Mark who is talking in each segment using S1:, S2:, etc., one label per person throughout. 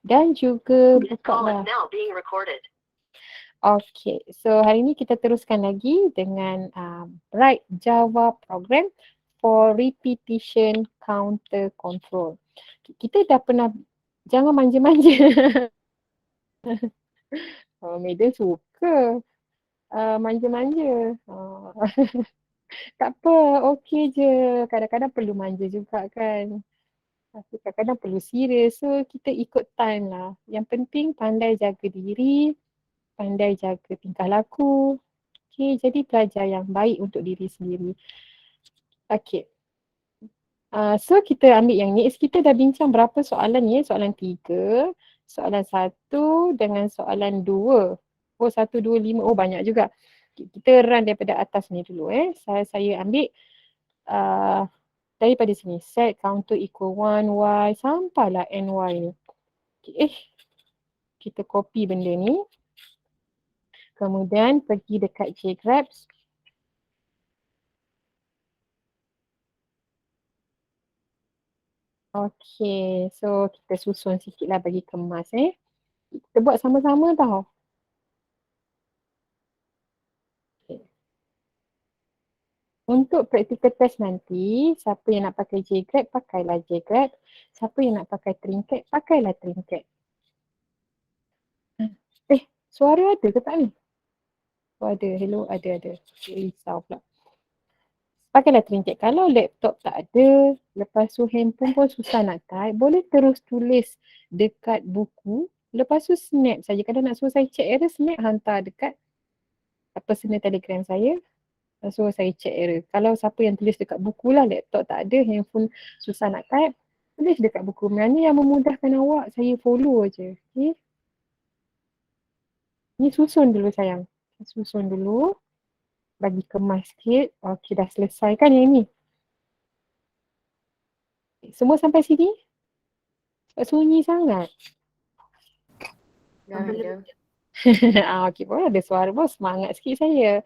S1: dan juga buka. Okay, so hari ni kita teruskan lagi dengan write Java program for repetition counter control. Kita dah pernah, jangan manja-manja. Medan suka manja-manja. Tak apa, okey je. Kadang-kadang perlu manja juga kan. Tapi kadang-kadang perlu serius. So kita ikut time lah. Yang penting pandai jaga diri, pandai jaga tingkah laku. Okey, jadi pelajar yang baik untuk diri sendiri. Okey. So kita ambil yang next. Kita dah bincang berapa soalan ni? Soalan 3, soalan 1 dengan soalan 2. Oh 1, 2, 5. Oh banyak juga. Kita run daripada atas ni dulu Saya ambil daripada sini. Set counter equal 1, y sampailah ny ni. Kita copy benda ni. Kemudian pergi dekat jgrabs. Okay, so kita susun sikit lah bagi kemas Kita buat sama-sama tau. Okay. Untuk practical test nanti, siapa yang nak pakai jgrab, pakailah jgrab. Siapa yang nak pakai Trinket, pakailah Trinket. Suara ada ke tak ni? Oh ada, hello, ada. Risau pula. Pakailah Trinket. Kalau laptop tak ada, lepas tu handphone pun susah nak type, boleh terus tulis dekat buku. Lepas tu snap saja. Kalau nak suruh saya check error, snap hantar dekat personal telegram saya. So saya check error. Kalau siapa yang tulis dekat buku lah, laptop tak ada, handphone susah nak type, tulis dekat buku. Mana yang memudahkan awak, saya follow je. Okay. Ni susun dulu sayang. Susun dulu. Bagi kemas sikit. Okay, dah selesai kan yang ni? Semua sampai sini? Sunyi sangat. Okay, boleh ada suara pun semangat sikit saya.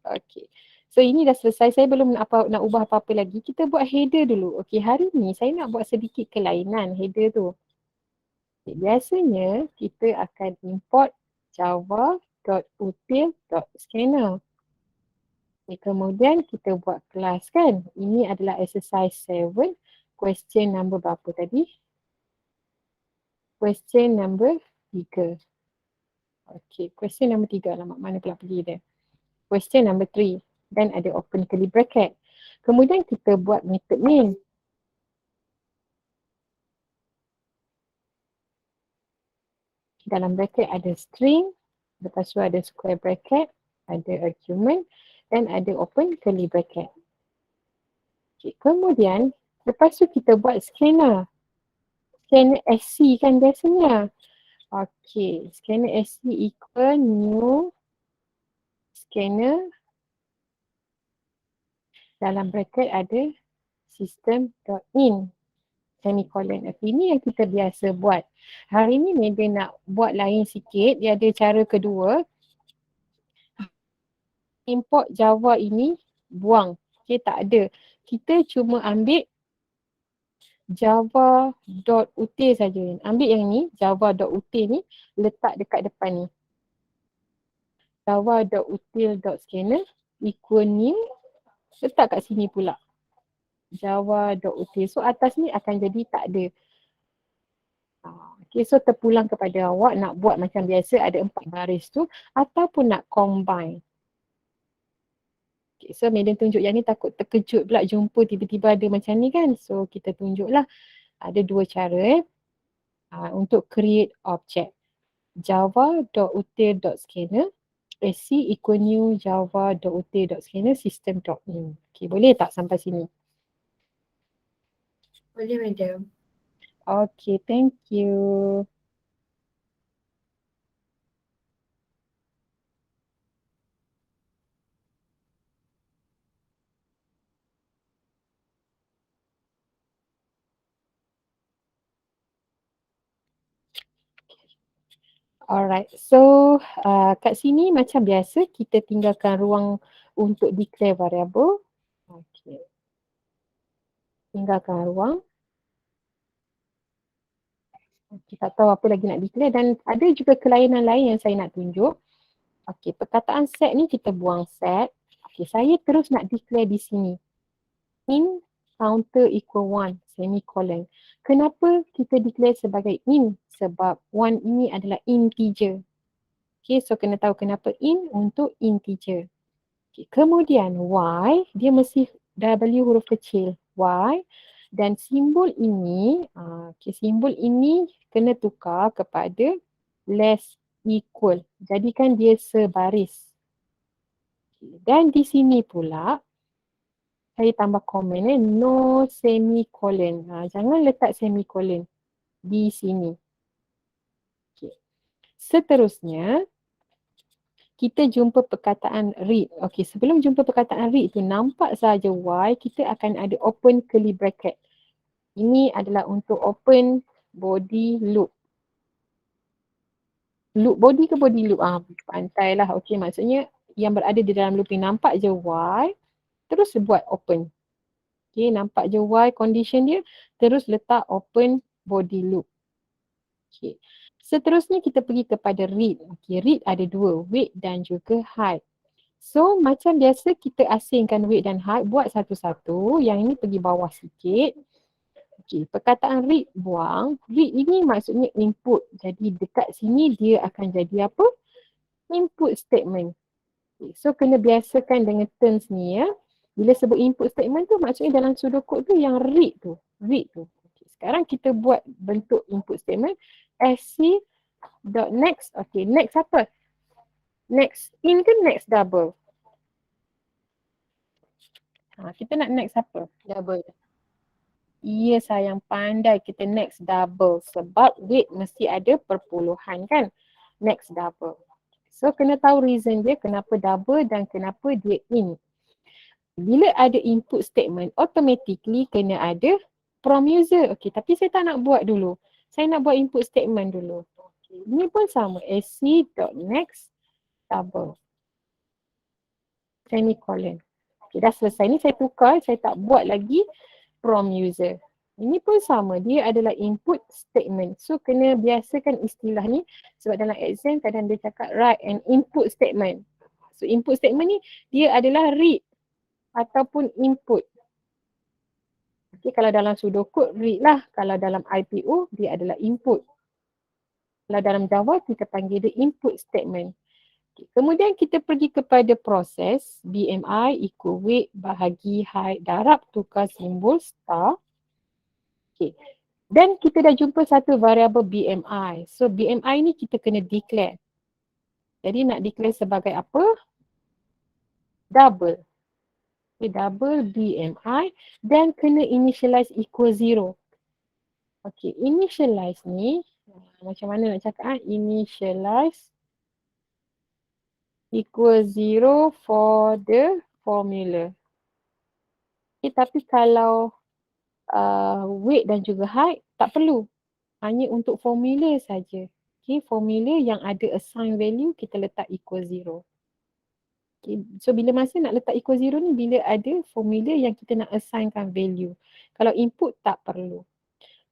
S1: Okay. So ini dah selesai. Saya belum nak ubah apa-apa lagi. Kita buat header dulu. Okay, hari ni saya nak buat sedikit kelainan header tu. Okay, biasanya kita akan import java.util.scanner. Okay, kemudian kita buat kelas kan. Ini adalah exercise 7. Question number berapa tadi? Question number 3. Okay, question number 3. Alamak, mana pula pergi dia? Question number 3. Dan ada open curly bracket. Kemudian kita buat method main. Dalam bracket ada string, lepas tu ada square bracket, ada argument dan ada open curly bracket. Okay, kemudian lepas tu kita buat scanner. Scanner SC kan biasanya. Okay, scanner SC equal new scanner. Dalam bracket ada system.in semicolon. Ini yang kita biasa buat. Hari ni dia nak buat lain sikit. Dia ada cara kedua. Import Java ini buang. Okay, tak ada. Kita cuma ambil java.util saja. Ambil yang ni, java.util ni, letak dekat depan ni. Java.util.scanner equal new, letak kat sini pula. Java.util. So atas ni akan jadi tak ada. Okay, so terpulang kepada awak nak buat macam biasa ada 4 baris tu ataupun nak combine. Okay, so Medan tunjuk yang ni takut terkejut pula jumpa tiba-tiba ada macam ni kan. So kita tunjuklah ada 2 cara untuk create object. Java.util.scanner sc equal new java.util.scanner system.in. Okay, boleh tak sampai sini?
S2: Boleh, madam.
S1: Okay, thank you. Alright, so kat sini macam biasa kita tinggalkan ruang untuk declare variable. Okay. Tinggalkan ruang. Kita tak tahu apa lagi nak declare dan ada juga kelainan lain yang saya nak tunjuk. Okey, perkataan set ni kita buang set. Okey, saya terus nak declare di sini. In counter equal 1, semicolon. Kenapa kita declare sebagai in? Sebab 1 ini adalah integer. Okay, so kena tahu kenapa in untuk integer. Okay, kemudian y, dia mesti W huruf kecil. Y dan simbol ini, simbol ini kena tukar kepada less equal. Jadikan dia sebaris. Okay, dan di sini pula, saya tambah komen no semicolon. Jangan letak semicolon di sini. Okay. Seterusnya, kita jumpa perkataan read. Okey, sebelum jumpa perkataan read tu nampak saja y, kita akan ada open curly bracket. Ini adalah untuk open body loop. Loop body ke body loop? Pantailah. Okey, maksudnya yang berada di dalam loop ni nampak je y, terus buat open. Okey, nampak je y condition dia, terus letak open body loop. Okey. Seterusnya kita pergi kepada read. Okey, read ada dua, weight dan juga height. So macam biasa kita asingkan weight dan height, buat satu-satu. Yang ini pergi bawah sikit. Okey, perkataan read buang. Read ini maksudnya input. Jadi dekat sini dia akan jadi apa? Input statement. Okay, so kena biasakan dengan terms ni ya. Bila sebut input statement tu maksudnya dalam pseudocode tu yang read tu. Read tu. Okay, sekarang kita buat bentuk input statement. sc.next. Okay, next apa? Next in ke next double? Kita nak next apa? Double. Ya sayang, pandai kita next double. Sebab weight mesti ada perpuluhan kan? Next double. So kena tahu reason dia kenapa double dan kenapa dia in. Bila ada input statement, automatically kena ada from user. Okay, tapi saya tak nak buat dulu. Saya nak buat input statement dulu. Okay, ini pun sama. sc.next double. Semicolon. Okay, dah selesai. Ni saya tukar, saya tak buat lagi from user. Ini pun sama. Dia adalah input statement. So, kena biasakan istilah ni. Sebab dalam exam kadang dia cakap write an input statement. So, input statement ni dia adalah read ataupun input. Okay, kalau dalam pseudocode read lah. Kalau dalam IPO dia adalah input. Kalau dalam Java kita panggil dia input statement. Okay. Kemudian kita pergi kepada proses BMI equal weight bahagi height darab tukar simbol star. Okay. Dan kita dah jumpa satu variabel BMI. So BMI ni kita kena declare. Jadi nak declare sebagai apa? Double. Okay, double BMI dan kena initialize equal 0. Okay, initialize ni macam mana nak cakap? Initialize equal 0 for the formula. Okay, tapi kalau weight dan juga height tak perlu. Hanya untuk formula saja. Okay, formula yang ada assign value kita letak equal 0. Okay, so bila masa nak letak equal 0 ni bila ada formula yang kita nak assignkan value. Kalau input tak perlu.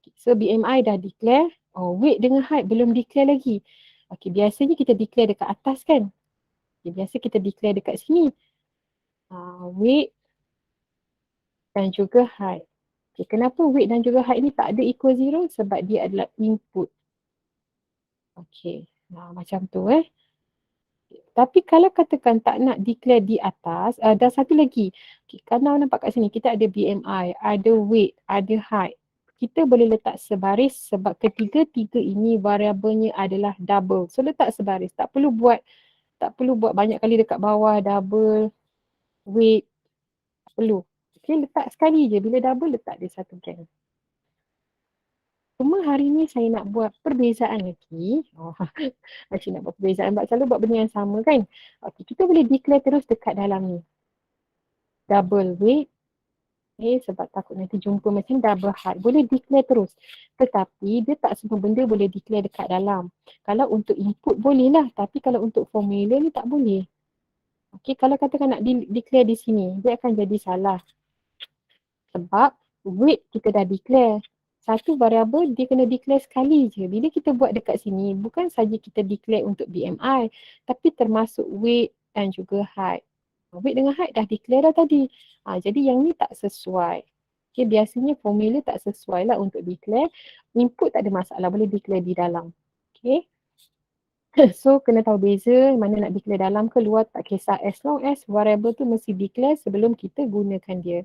S1: Okay, so BMI dah declare. Weight dengan height belum declare lagi. Okay, biasanya kita declare dekat atas kan. Okay, biasa kita declare dekat sini. Weight dan juga height. Okay, kenapa weight dan juga height ni tak ada equal 0? Sebab dia adalah input. Okay, macam tu Tapi kalau katakan tak nak declare di atas, dan satu lagi. Okay, kalau nampak kat sini, kita ada BMI, ada weight, ada height. Kita boleh letak sebaris sebab ketiga-tiga ini variabelnya adalah double. So letak sebaris. Tak perlu buat banyak kali dekat bawah, double, weight. Tak perlu. Okay, letak sekali je. Bila double, letak dia satu gang. Cuma hari ni saya nak buat perbezaan lagi. Macam nak buat perbezaan. Sebab selalu buat benda yang sama kan. Okay, kita boleh declare terus dekat dalam ni. Double weight. Okay, sebab takut nanti jumpa macam double height. Boleh declare terus. Tetapi dia tak semua benda boleh declare dekat dalam. Kalau untuk input boleh lah. Tapi kalau untuk formula ni tak boleh. Okay, kalau katakan nak declare di sini, dia akan jadi salah. Sebab weight kita dah declare. Satu variable dia kena declare sekali je. Bila kita buat dekat sini, bukan saja kita declare untuk BMI, tapi termasuk weight dan juga height. Weight dengan height dah declare dah tadi. Jadi yang ni tak sesuai. Okay, biasanya formula tak sesuai lah untuk declare. Input tak ada masalah, boleh declare di dalam. Okay. So kena tahu beza mana nak declare dalam ke luar tak kisah. As long as variable tu mesti declare sebelum kita gunakan dia.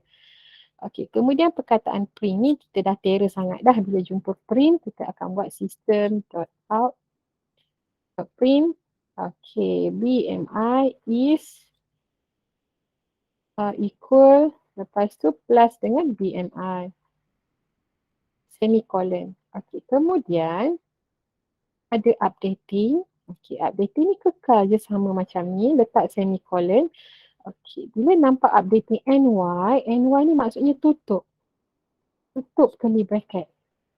S1: Okey, kemudian perkataan print ni kita dah terror sangat dah bila jumpa print, kita akan buat system.out.print. Okey, BMI is equal, lepas tu plus dengan BMI. Semicolon. Okey, kemudian ada updating. Okey, updating ni kekal je sama macam ni, letak semicolon. Okey, bila nampak updating NY, NY ni maksudnya tutup. Tutup curly bracket.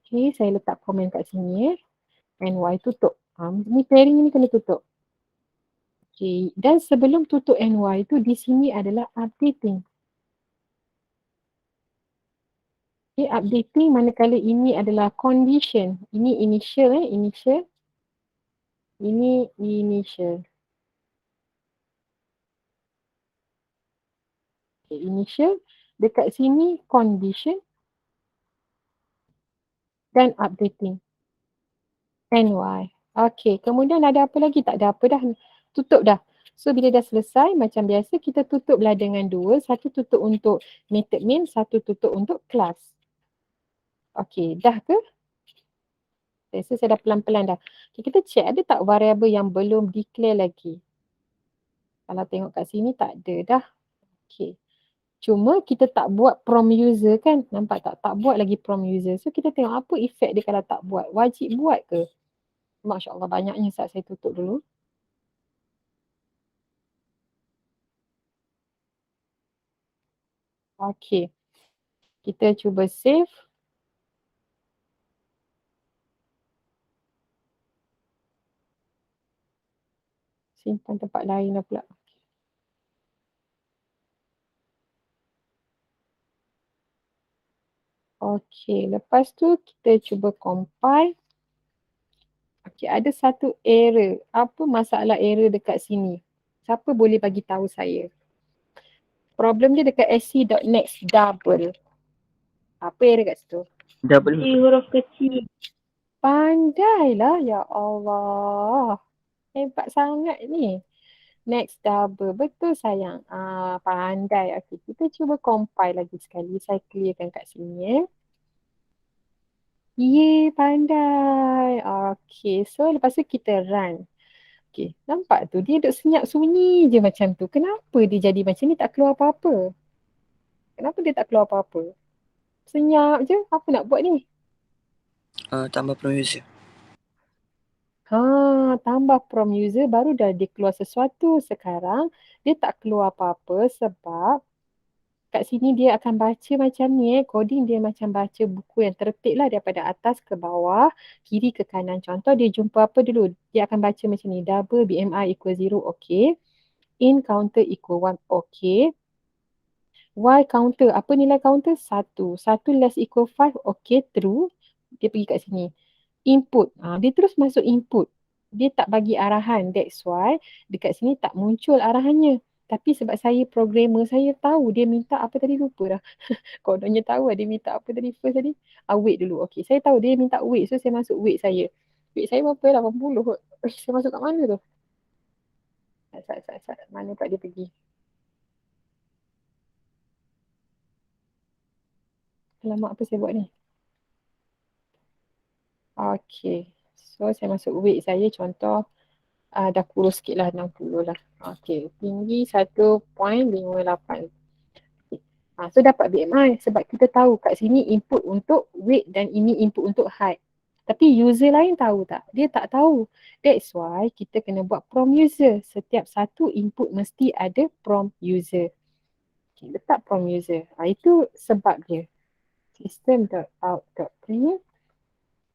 S1: Okey, saya letak komen kat sini NY tutup. Ni pairing ni kena tutup. Okey, dan sebelum tutup NY tu di sini adalah updating. Okey, updating manakala ini adalah condition. Ini initial initial. Ini initial. Okay, initial. Dekat sini condition dan updating. NY. Okey, kemudian ada apa lagi? Tak ada apa dah. Tutup dah. So bila dah selesai, macam biasa kita tutuplah dengan dua. Satu tutup untuk method main, satu tutup untuk class. Okey, dah ke? So saya dah pelan-pelan dah. Okay, kita check ada tak variable yang belum declare lagi. Kalau tengok kat sini tak ada dah. Okey. Cuma kita tak buat prom user kan. Nampak tak? Tak buat lagi prom user. So kita tengok apa efek dia kalau tak buat. Wajib buat ke? Masya Allah banyaknya saat saya tutup dulu. Okey. Kita cuba save. Simpan tempat lain lah pula. Okey, lepas tu kita cuba compile. Okey, ada satu error. Apa masalah error dekat sini? Siapa boleh bagi tahu saya? Problem dia dekat sc.next double. Apa error kat situ?
S2: Double
S3: huruf kecil.
S1: Pandailah, ya Allah. Hebat sangat ni. Next double. Betul sayang. Pandai. Okey, kita cuba compile lagi sekali. Saya clearkan kat sini. Ye, pandai. Okey, so lepas tu kita run. Okey, nampak tu dia duduk senyap sunyi je macam tu. Kenapa dia jadi macam ni tak keluar apa-apa? Kenapa dia tak keluar apa-apa? Senyap je. Apa nak buat ni?
S2: tambah pro user.
S1: Tambah prom user baru dah dia keluar sesuatu. Sekarang dia tak keluar apa-apa sebab kat sini dia akan baca macam ni coding dia macam baca buku yang tertib lah daripada atas ke bawah, kiri ke kanan. Contoh dia jumpa apa dulu? Dia akan baca macam ni. Double BMI equal 0, okay. In counter equal 1, okay. Y counter, apa nilai counter? 1. 1 less equal 5, okay, true. Dia pergi kat sini. Input, dia terus masuk input. Dia tak bagi arahan, that's why dekat sini tak muncul arahannya. Tapi sebab saya programmer, saya tahu dia minta apa tadi, lupa dah. Kononnya tahu dia minta apa tadi first tadi. Weight dulu, okay. Saya tahu dia minta weight, so saya masuk weight saya. Weight saya berapa? 80 kot. Saya masuk kat mana tu? Mana tak dia pergi? Alamak, apa saya buat ni? Okay. So saya masuk weight saya, contoh dah kurus sikit lah, 60 lah. Okay, tinggi 1.58. Okay. So dapat BMI sebab kita tahu kat sini input untuk weight dan ini input untuk height. Tapi user lain tahu tak? Dia tak tahu. That's why kita kena buat prompt user. Setiap satu input mesti ada prompt user. Okay, letak prompt user. Itu sebab dia. System.out.print.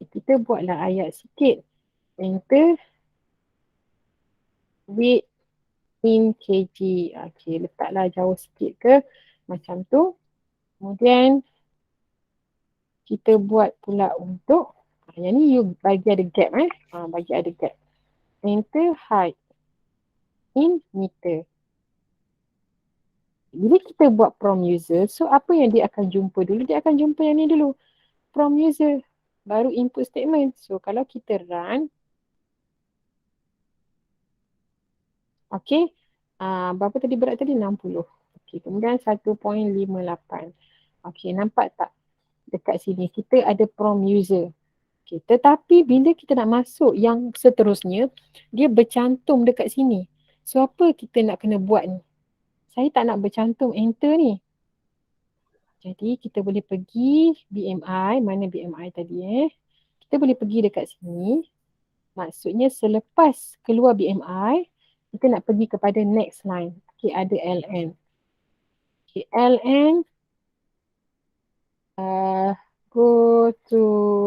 S1: Kita buatlah ayat sikit. Enter weight in kg. Okay, letaklah jauh sikit ke. Macam tu. Kemudian kita buat pula untuk yang ni you bagi ada gap bagi ada gap. Enter height in meter. Bila kita buat prompt user, so apa yang dia akan jumpa dulu? Dia akan jumpa yang ni dulu. Prompt user. Baru input statement. So kalau kita run, okay. Berapa tadi berat tadi? 60. Okay, kemudian 1.58. Okay, nampak tak? Dekat sini kita ada prompt user. Okay, tetapi bila kita nak masuk yang seterusnya, dia bercantum dekat sini. So apa kita nak kena buat ni? Saya tak nak bercantum enter ni. Jadi kita boleh pergi BMI, mana BMI tadi Kita boleh pergi dekat sini. Maksudnya selepas keluar BMI, kita nak pergi kepada next line. Okay, ada LN. Okay, LN, go to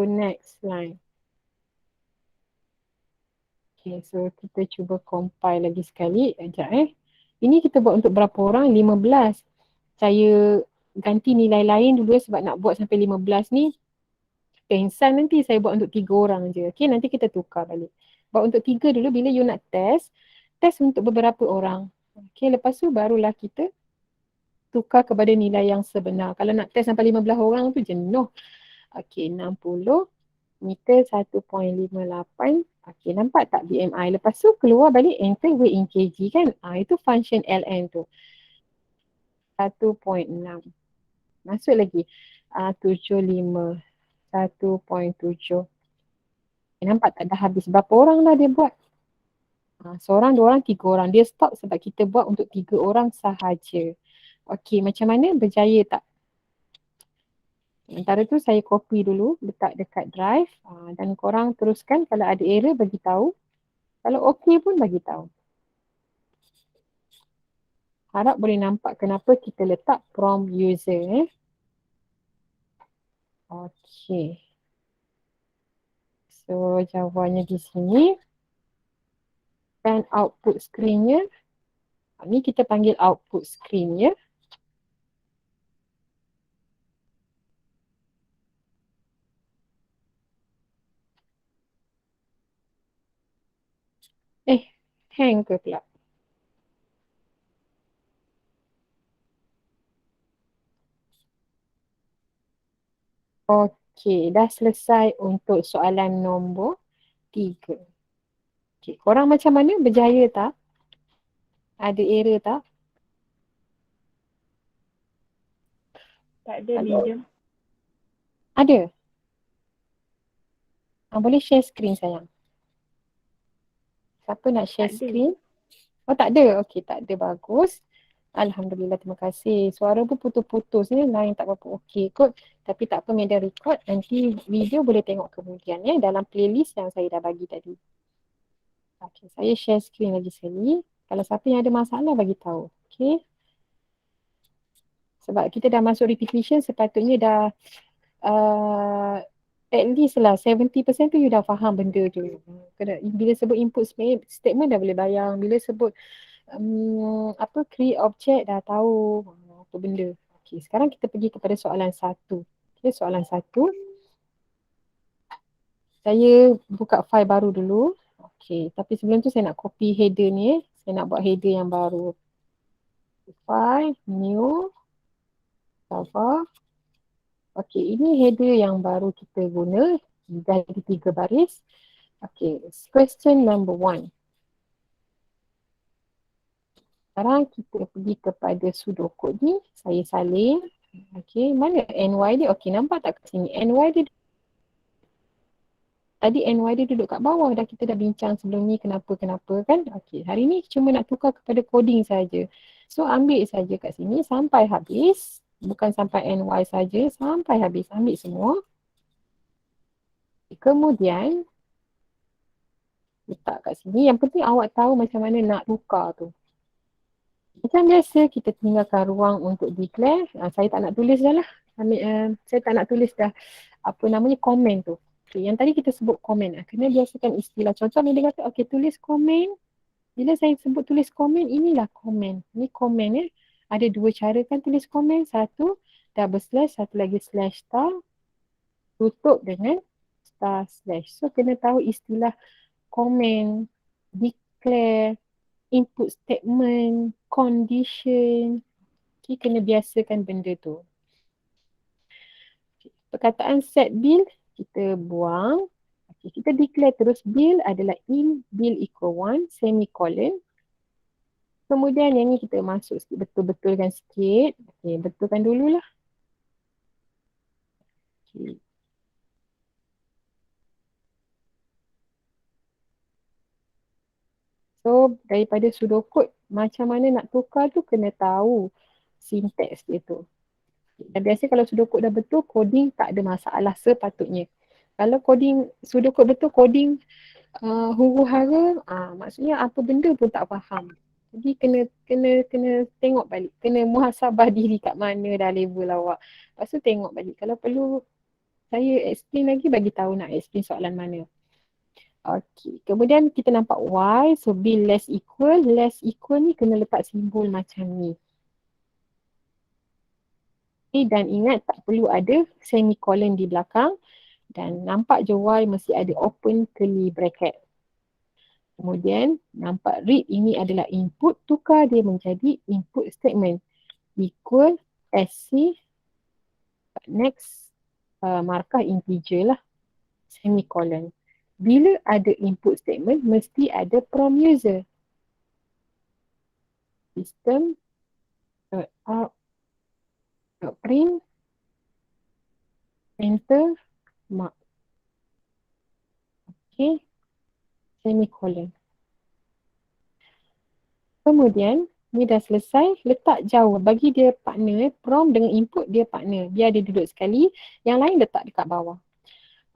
S1: next line. Okay, so kita cuba compile lagi sekali. Sekejap Ini kita buat untuk berapa orang? 15. Saya ganti nilai lain dulu sebab nak buat sampai 15 ni. Pengsan nanti saya buat untuk 3 orang je. Okay, nanti kita tukar balik. Buat untuk 3 dulu bila you nak test untuk beberapa orang. Okay, lepas tu barulah kita tukar kepada nilai yang sebenar. Kalau nak test sampai 15 orang tu jenuh. Okay, 60 meter 1.58. Okay, nampak tak BMI? Lepas tu keluar balik enter weight in kg kan? Itu function LN tu. 1.6. Masuk lagi. 75. 1.7. Nampak tak dah habis? Berapa orang dah dia buat? Seorang, dua orang, 3 orang. Dia stop sebab kita buat untuk 3 orang sahaja. Okey, macam mana? Berjaya tak? Sementara tu saya copy dulu, letak dekat drive dan korang teruskan. Kalau ada error, bagi tahu. Kalau okey pun bagi tahu. Harap boleh nampak kenapa kita letak prompt user. Okey. So, jawabannya di sini. Dan output screen-nya. Ni kita panggil output screen ya. Hang ke pula? Okey, dah selesai untuk soalan nombor 3. Okey, korang macam mana? Berjaya tak? Ada error tak?
S3: Tak ada, medium.
S1: Ada? Boleh share screen sayang? Siapa nak share screen? Oh, tak ada? Okey, tak ada. Bagus. Alhamdulillah, terima kasih. Suara pun putus-putus ni. Line tak berapa okey kot. Tapi tak apa, media record. Nanti video boleh tengok kemudian dalam playlist yang saya dah bagi tadi. Okey, saya share screen lagi sekali. Kalau siapa yang ada masalah, bagi tahu. Okey. Sebab kita dah masuk repetition, sepatutnya dah at least lah 70% tu you dah faham benda tu. Bila sebut input statement dah boleh bayang. Bila sebut create object dah tahu apa benda. Okey, sekarang kita pergi kepada soalan 1. Okey, soalan 1. Saya buka file baru dulu. Okey, tapi sebelum tu saya nak copy header ni. Saya nak buat header yang baru. File, new, Java. Okey, ini header yang baru kita guna. Dah ada 3 baris. Okey, question number 1. Sekarang kita pergi kepada pseudocode ni. Saya salin. Okey, mana NY dia? Okey, nampak tak kat sini? NY dia. Tadi NY dia duduk kat bawah. Kita dah bincang sebelum ni kenapa-kenapa kan. Okey, hari ni cuma nak tukar kepada coding saja. So, ambil saja kat sini sampai habis. Bukan sampai NY saja, sampai habis. Ambil semua. Kemudian, letak kat sini. Yang penting awak tahu macam mana nak tukar tu. Macam biasa, kita tinggalkan ruang untuk declare. Saya tak nak tulis dah lah. Saya tak nak tulis dah komen tu. Okay, yang tadi kita sebut komen. Kena biasakan istilah. Contoh ni dia kata, tulis komen. Bila saya sebut tulis komen, inilah komen. Ini komen Ada 2 cara kan tulis komen. Satu, double slash. Satu lagi slash star. tutup dengan star slash. So kena tahu istilah comment, declare, input statement, condition. Okay, kena biasakan benda tu. Perkataan set bill kita buang. Okay, kita declare terus bill adalah in bill equal 1 semicolon. Kemudian yang ni kita masuk sikit, betul-betulkan sikit. Okay, betulkan dululah. Okay. So, daripada pseudocode, macam mana nak tukar tu kena tahu sinteks dia tu. Dan biasa kalau pseudocode dah betul, coding tak ada masalah sepatutnya. Kalau coding pseudocode betul, coding huru-hara, maksudnya apa benda pun tak faham. Jadi kena tengok balik, kena muhasabah diri kat mana dah level awak. Lepas tu tengok balik. Kalau perlu saya explain lagi, bagi tahu nak explain soalan mana. Okey, kemudian kita nampak Y, so bill less equal ni kena letak simbol macam ni. Okay, dan ingat tak perlu ada semicolon di belakang dan nampak je Y mesti ada open curly bracket. Kemudian nampak read ini adalah input, tukar dia menjadi input statement equal SC next markah integer lah semicolon. Bila ada input statement mesti ada from user. System out print enter mark. Okay, semicolon. Kemudian ni dah selesai, letak jauh, bagi dia partner, prompt dengan input dia partner, biar dia duduk sekali, yang lain letak dekat bawah.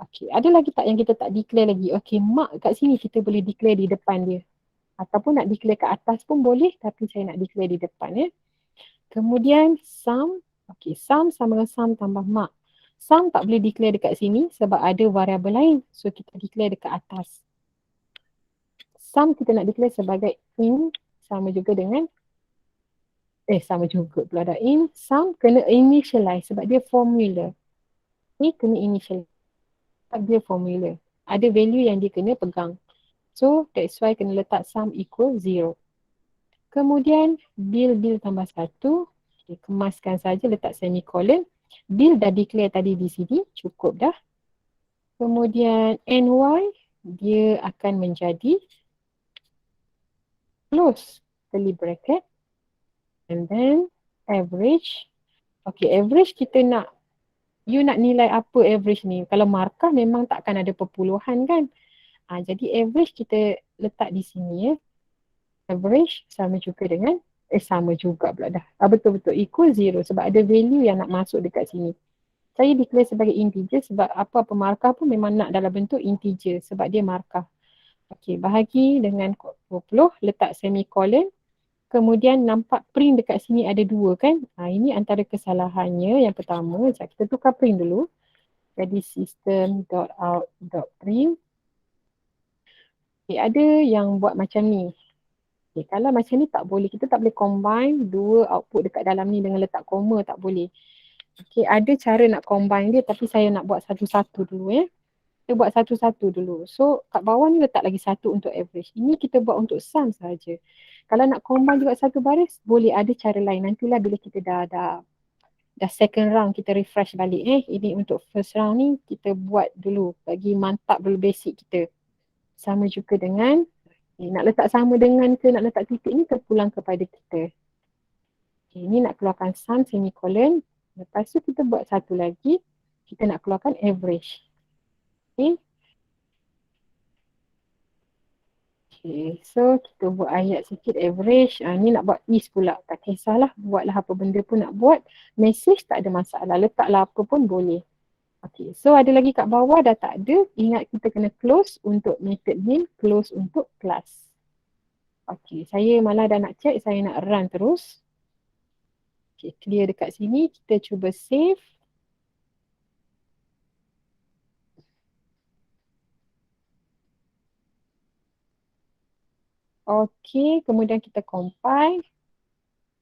S1: Okay, ada lagi tak yang kita tak declare lagi? Okay, mark kat sini kita boleh declare di depan dia. Ataupun nak declare kat atas pun boleh, tapi saya nak declare di depan ya. Kemudian sum, okay, sum sama dengan sum tambah mark. Sum tak boleh declare dekat sini sebab ada variabel lain. So kita declare dekat atas. Sum kita nak declare sebagai in sama juga dengan sama juga pula dah in. Sum kena initialize sebab dia formula. Ni kena initialize. Dia formula. Ada value yang dia kena pegang. So that's why kena letak sum equal 0. Kemudian bill tambah 1. Okay, kemaskan saja, letak semicolon. Bill dah declare tadi di sini, cukup dah. Kemudian NY dia akan menjadi close curly bracket and then average. Okay, average kita nak, you nak nilai apa average ni? Kalau markah memang takkan ada perpuluhan kan? Jadi average kita letak di sini ya. Average sama juga dengan, sama juga pula dah. Betul-betul equal 0 sebab ada value yang nak masuk dekat sini. Saya declare sebagai integer sebab apa-apa markah pun memang nak dalam bentuk integer sebab dia markah. Okey, bahagi dengan 20, letak semicolon. Kemudian nampak print dekat sini ada 2 kan? Ini antara kesalahannya. Yang pertama, kita tukar print dulu. Jadi system.out.print. Okay, ada yang buat macam ni. Okay, kalau macam ni tak boleh. Kita tak boleh combine 2 output dekat dalam ni dengan letak koma, tak boleh. Okay, ada cara nak combine dia tapi saya nak buat satu-satu dulu ya. Kita buat satu-satu dulu. So kat bawah ni letak lagi 1 untuk average. Ini kita buat untuk sum saja. Kalau nak combine juga satu baris, boleh ada cara lain. Nantilah bila kita dah second round kita refresh balik Ini untuk first round ni kita buat dulu. Bagi mantap dulu basic kita. Sama juga dengan, nak letak sama dengan ke nak letak titik ni terpulang kepada kita. Ini nak keluarkan sum semicolon. Lepas tu kita buat satu lagi. Kita nak keluarkan average. Okay. So kita buat ayat sikit average. Ni nak buat is pula. Tak kisahlah. Buatlah apa benda pun nak buat. Message tak ada masalah. Letaklah apa pun boleh. Okay. So ada lagi kat bawah dah tak ada. Ingat kita kena close untuk method name. Close untuk class. Okay. Saya malah dah nak check. Saya nak run terus. Okay. Clear dekat sini. Kita cuba save. Okay, kemudian kita compile.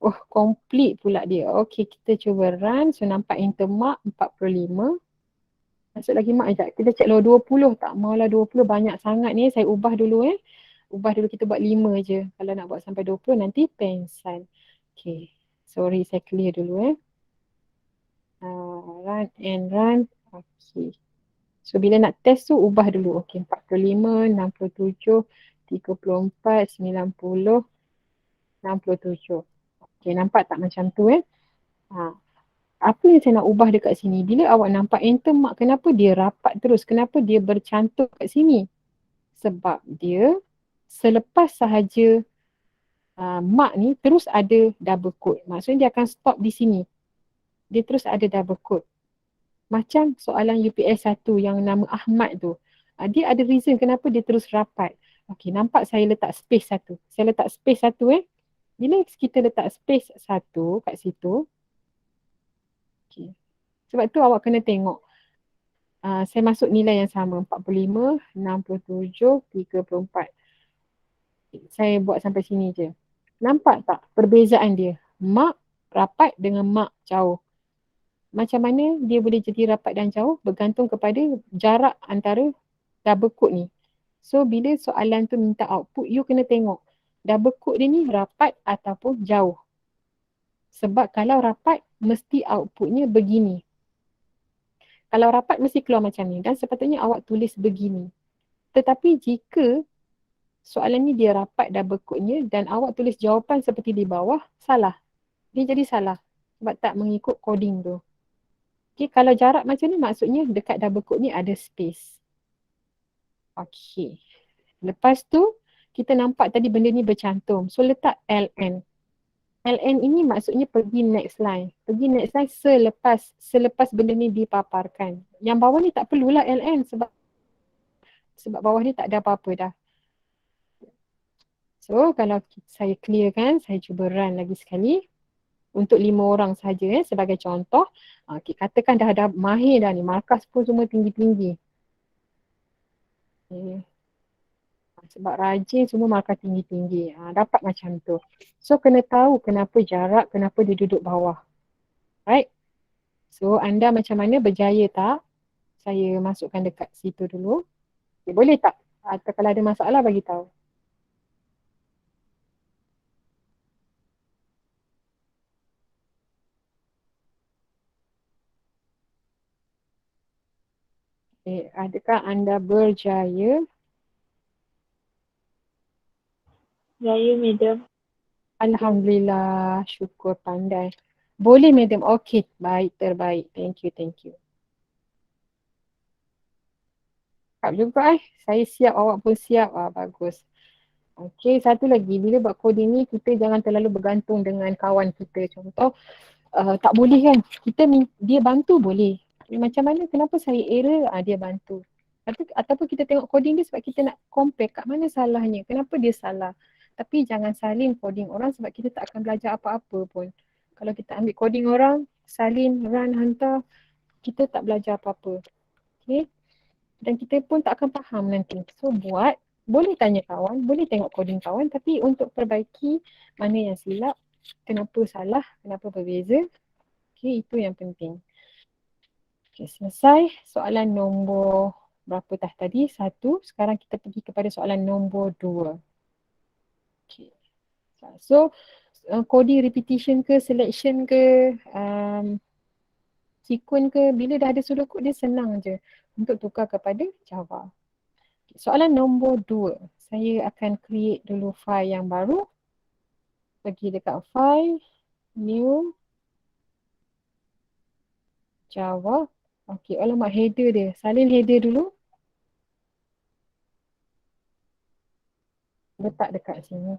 S1: Oh, complete pula dia. Okay, kita cuba run. So, nampak enter mark 45. Masuk lagi mak sekejap. Kita check dulu 20. Tak maulah 20 banyak sangat ni. Saya ubah dulu Ubah dulu, kita buat 5 je. Kalau nak buat sampai 20 nanti pensan. Okay. Sorry, saya clear dulu run and run. Okay. So bila nak test tu ubah dulu. Okay, 45, 67, 34, 90, 67. Okay, nampak tak macam tu Ha. Apa yang saya nak ubah dekat sini? Bila awak nampak enter mark, kenapa dia rapat terus? Kenapa dia bercantum kat sini? Sebab dia selepas sahaja mark ni terus ada double quote. Maksudnya dia akan stop di sini. Dia terus ada double quote. Macam soalan UPS 1 yang nama Ahmad tu. Dia ada reason kenapa dia terus rapat. Okey, nampak saya letak space 1. Saya letak space 1 Bila kita letak space 1 kat situ. Okay. Sebab tu awak kena tengok. Saya masuk nilai yang sama. 45, 67, 34. Saya buat sampai sini je. Nampak tak perbezaan dia? Mark rapat dengan mark jauh. Macam mana dia boleh jadi rapat dan jauh? Bergantung kepada jarak antara double quote ni. So bila soalan tu minta output, you kena tengok double quote dia ni rapat ataupun jauh. Sebab kalau rapat, mesti outputnya begini. Kalau rapat mesti keluar macam ni. Dan sepatutnya awak tulis begini. Tetapi jika soalan ni dia rapat double quote-nya dan awak tulis jawapan seperti di bawah, salah. Dia jadi salah. Sebab tak mengikut coding tu. Okay, kalau jarak macam ni maksudnya dekat double quote ni ada space. Okay. Lepas tu, kita nampak tadi benda ni bercantum. So letak LN. LN ini maksudnya pergi next line. Pergi next line selepas benda ni dipaparkan. Yang bawah ni tak perlulah LN sebab bawah ni tak ada apa-apa dah. So kalau saya clearkan, saya cuba run lagi sekali. Untuk 5 orang saja sebagai contoh. Okay, katakan dah mahir dah ni. Markas pun semua tinggi-tinggi. Okay. Sebab rajin semua markah tinggi-tinggi. Dapat macam tu. So kena tahu kenapa jarak, kenapa dia duduk bawah. Right? So anda macam mana, berjaya tak? Saya masukkan dekat situ dulu. Okay, boleh tak? Atau kalau ada masalah bagi tahu. Okay, adakah anda berjaya?
S3: Jaya, madam.
S1: Alhamdulillah, syukur pandai. Boleh madam, okey, baik, terbaik. Thank you. Siap juga saya siap, awak pun siap. Bagus. Okey, satu lagi, bila buat coding ni, kita jangan terlalu bergantung dengan kawan kita. Contoh, tak boleh kan, dia bantu boleh. Macam mana, kenapa saya error, dia bantu. Ataupun kita tengok coding dia sebab kita nak compare kat mana salahnya, kenapa dia salah. Tapi jangan salin coding orang sebab kita tak akan belajar apa-apa pun. Kalau kita ambil coding orang, salin, run, hantar, kita tak belajar apa-apa. Okay. Dan kita pun tak akan faham nanti. So buat, boleh tanya kawan, boleh tengok coding kawan, tapi untuk perbaiki mana yang silap, kenapa salah, kenapa berbeza. Okay, itu yang penting. Okay, selesai soalan nombor berapa tadi? 1. Sekarang kita pergi kepada soalan nombor 2. Okay. So, coding repetition ke, selection ke, sequence ke, bila dah ada pseudocode dia senang je untuk tukar kepada Java. Soalan nombor 2. Saya akan create dulu file yang baru. Pergi dekat file, new, Java. Okey, alamak header dia. Salin header dulu. Letak dekat sini.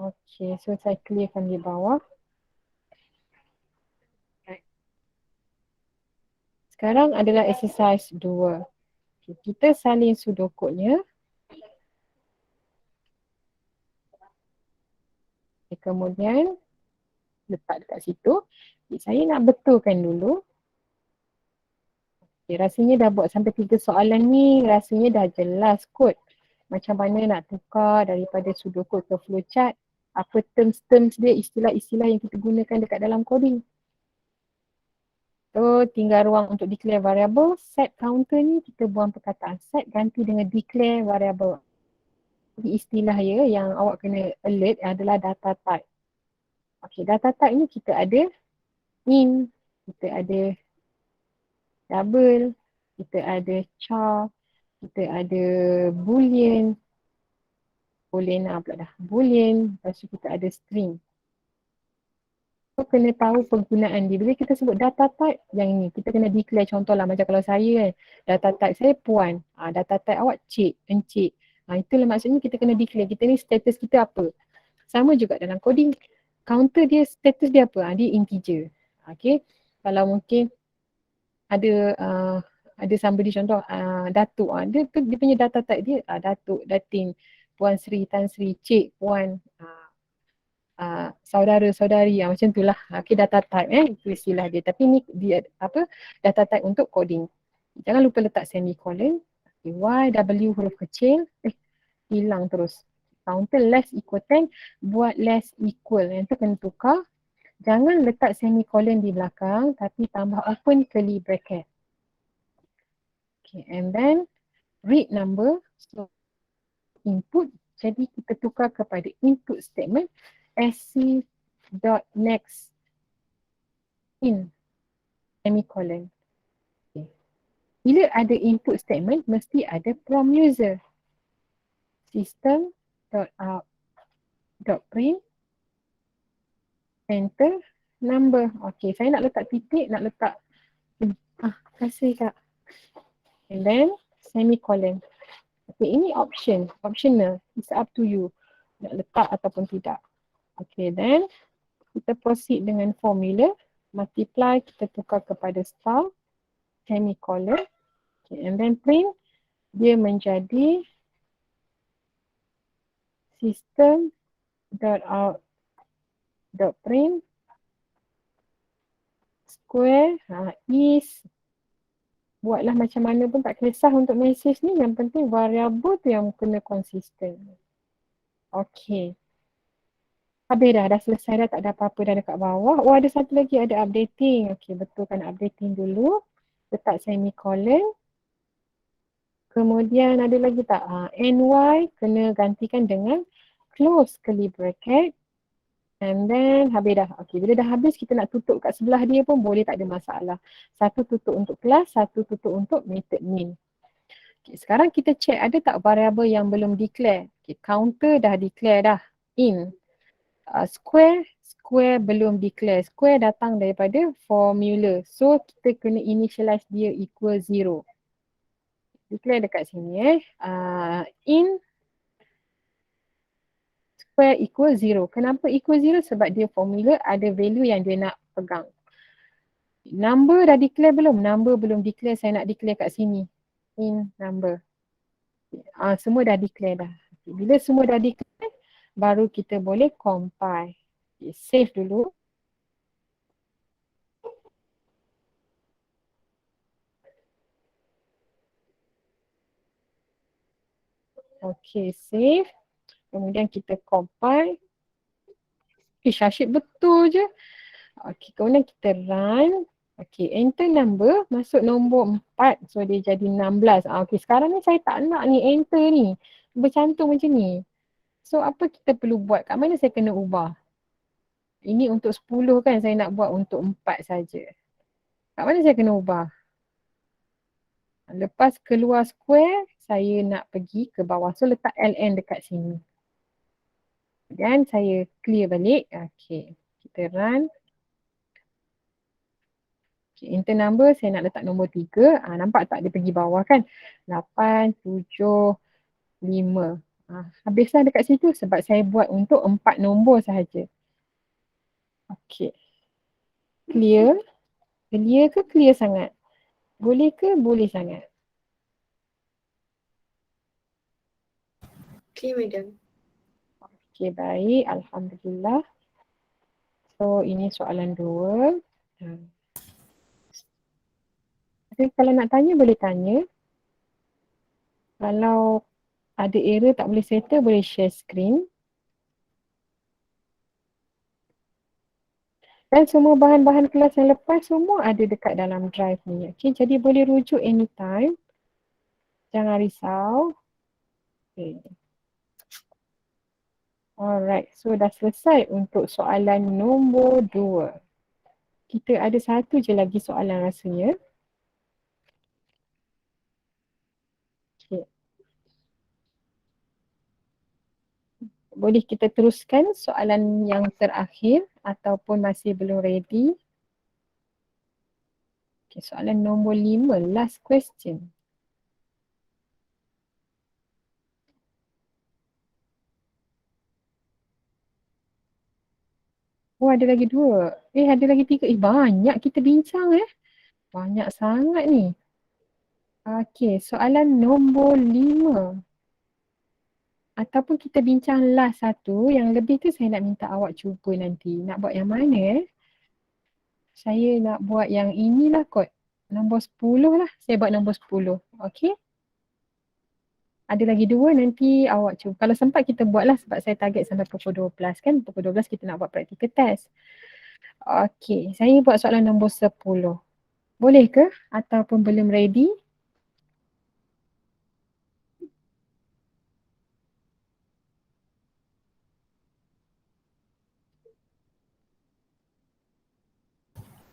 S1: Okey, so saya clearkan di bawah. Sekarang adalah exercise 2. Okay, kita salin pseudocode-nya. Okay, kemudian letak dekat situ. Okay, saya nak betulkan dulu. Okay, rasanya dah buat sampai 3 soalan ni, rasanya dah jelas kot. Macam mana nak tukar daripada pseudocode ke flowchart. apa terms-terms dia, istilah-istilah yang kita gunakan dekat dalam coding. So, tinggal ruang untuk declare variable. Set counter ni kita buang perkataan set, ganti dengan declare variable. Jadi istilah ya yang awak kena alert adalah data type. Okay, data type ni kita ada int, kita ada double, kita ada char, kita ada boolean, boolean, lepas tu kita ada string. So, kena tahu penggunaan dia. Bila kita sebut data type, yang ni, kita kena declare contohlah macam kalau saya kan, data type saya puan, data type awak cik, encik. Itulah maksudnya kita kena declare, kita ni status kita apa. Sama juga dalam coding, counter dia, status dia apa? Dia integer. Okay, kalau mungkin ada somebody contoh, Datuk, dia punya data type dia, Datuk, Datin, Puan Sri, Tan Sri, Cik, Puan, saudara-saudari, macam itulah. Okay, data type itu istilah dia. Tapi ni dia apa, data type untuk coding. Jangan lupa letak semicolon. Okay, Y, W huruf kecil, hilang terus. Counter less equal 10, buat less equal. Yang tu kena tukar. Jangan letak semicolon di belakang, tapi tambah open curly bracket. Okay, and then read number. So, input. Jadi kita tukar kepada input statement sc.next in semicolon. Okay. Bila ada input statement, mesti ada prompt user. System.out.print enter number. Okay, saya nak letak titik, nak letak kasih kak. And then semicolon. Okay, ini optional. It's up to you. Nak letak ataupun tidak. Okay, then kita proceed dengan formula. Multiply kita tukar kepada star, semicolon. Okay, and then print, dia menjadi system.out.print square is, buatlah macam mana pun tak kisah untuk message ni, yang penting variable tu yang kena konsisten. Okay. Habis dah selesai dah, tak ada apa-apa dah dekat bawah. Oh, ada satu lagi, ada updating. Okay, betulkan updating dulu. Letak semicolon. Kemudian ada lagi tak? NY kena gantikan dengan close curly bracket. And then habis dah. Okay, bila dah habis kita nak tutup kat sebelah dia pun boleh, tak ada masalah. Satu tutup untuk kelas, satu tutup untuk method main. Okay, sekarang kita check ada tak variable yang belum declare. Okay, counter dah declare dah. In. Square belum declare. Square datang daripada formula. So kita kena initialize dia equal 0. Declare dekat sini in square equal 0. Kenapa equal 0? Sebab dia formula ada value yang dia nak pegang. Number dah declare belum? Number belum declare, saya nak declare kat sini. In number. Semua dah declare dah. Bila semua dah declare, baru kita boleh compile. Save dulu. Okay, save. Kemudian kita compile. Syashid betul je. Okay, kemudian kita run. Okay, enter number, masuk nombor 4. So dia jadi 16. Okay, sekarang ni saya tak nak ni enter ni. Bercantum macam ni. So apa kita perlu buat? Kat mana saya kena ubah? Ini untuk 10 kan, saya nak buat untuk 4 saja. Kat mana saya kena ubah? Lepas keluar square, saya nak pergi ke bawah. So letak ln dekat sini. Dan saya clear balik. Okay, kita run. Okay, enter number, saya nak letak nombor 3. Nampak tak dia pergi bawah kan? 8, 7, 5. Habislah dekat situ sebab saya buat untuk 4 nombor sahaja. Okay. Clear. Clear ke clear sangat? Boleh ke? Boleh sangat.
S3: Okay, madam.
S1: Okay, baik. Alhamdulillah. So, ini soalan 2. Jadi, kalau nak tanya, boleh tanya. Kalau ada error tak boleh settle, boleh share screen. Dan semua bahan-bahan kelas yang lepas semua ada dekat dalam drive ni. Okay, jadi boleh rujuk anytime. Jangan risau. Okay. Alright, so dah selesai untuk soalan nombor 2. Kita ada satu je lagi soalan rasanya. Okay. Boleh kita teruskan soalan yang terakhir ataupun masih belum ready? Okay, soalan nombor 5, last question. Oh, ada lagi 2. Ada lagi 3. Banyak kita bincang Banyak sangat ni. Okay, soalan nombor 5. Ataupun kita bincang last satu. Yang lebih tu saya nak minta awak cuba nanti. Nak buat yang mana Saya nak buat yang inilah kot. Nombor 10 lah. Saya buat nombor 10. Okay. Ada lagi 2 nanti awak cuba. Kalau sempat kita buat lah sebab saya target sampai pukul 12 kan. Pukul 12 kita nak buat practical test. Okay. Saya buat soalan nombor 10. Boleh ke? Ataupun belum ready?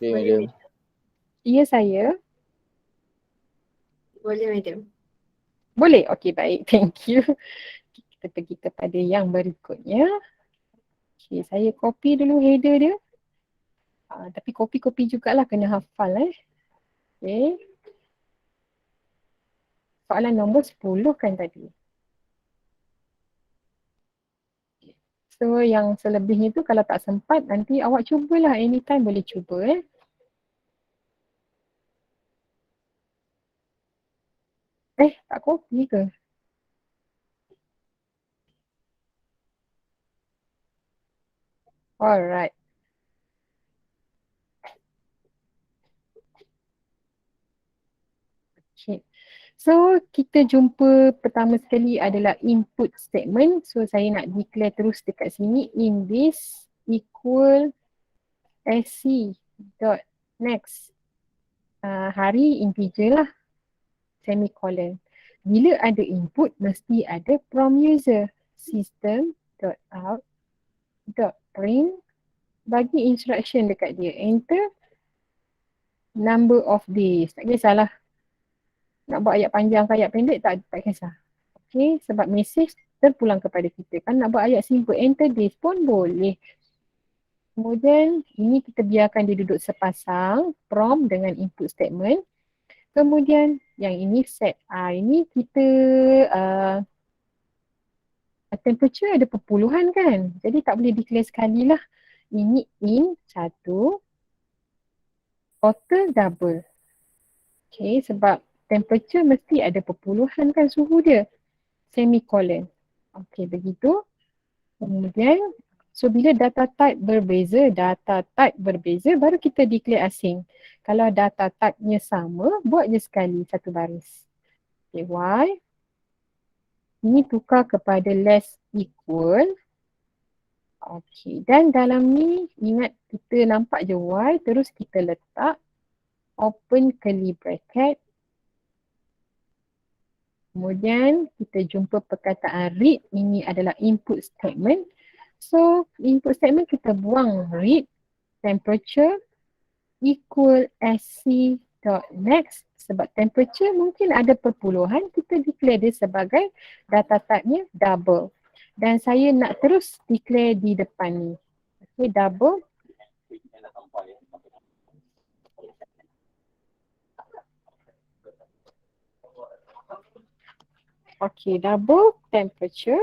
S4: Okay, madam.
S1: Ya, saya.
S3: Boleh, madam.
S1: Boleh? Okay, baik. Thank you. Kita pergi kepada yang berikutnya. Okay, saya copy dulu header dia. Tapi copy-copy jugalah kena hafal Okay. Soalan nombor 10 kan tadi. So yang selebihnya tu kalau tak sempat nanti awak cubalah, anytime boleh cuba tak copy ke? Alright. Okay. So kita jumpa pertama sekali adalah input statement. So saya nak declare terus dekat sini in this equal sc dot next. Hari integer lah. Semicolon. Bila ada input mesti ada from user. System dot out dot print. Bagi instruction dekat dia. Enter number of days. Tak kisahlah. Nak buat ayat panjang ke ayat pendek tak kisah. Okay, sebab message terpulang kepada kita. Kan nak buat ayat simple, enter days pun boleh. Kemudian ini kita biarkan dia duduk sepasang, prompt dengan input statement. Kemudian yang ini set. Ini kita temperature ada perpuluhan kan. Jadi tak boleh declare sekali lah. Ini in 1, total double. Okay, sebab temperature mesti ada perpuluhan kan suhu dia. Semicolon. Okay, begitu. Kemudian, so bila data type berbeza, baru kita declare asing. Kalau data type-nya sama, buat je sekali satu baris. Okay, Y. Ini tukar kepada less equal. Okay, dan dalam ni, ingat kita nampak je Y, terus kita letak open curly bracket. Kemudian kita jumpa perkataan read, ini adalah input statement. So input statement kita buang read temperature equal sc dot next. Sebab temperature mungkin ada perpuluhan, kita declare dia sebagai data type-nya double. Dan saya nak terus declare di depan ni. Okay, double. Okay, double temperature.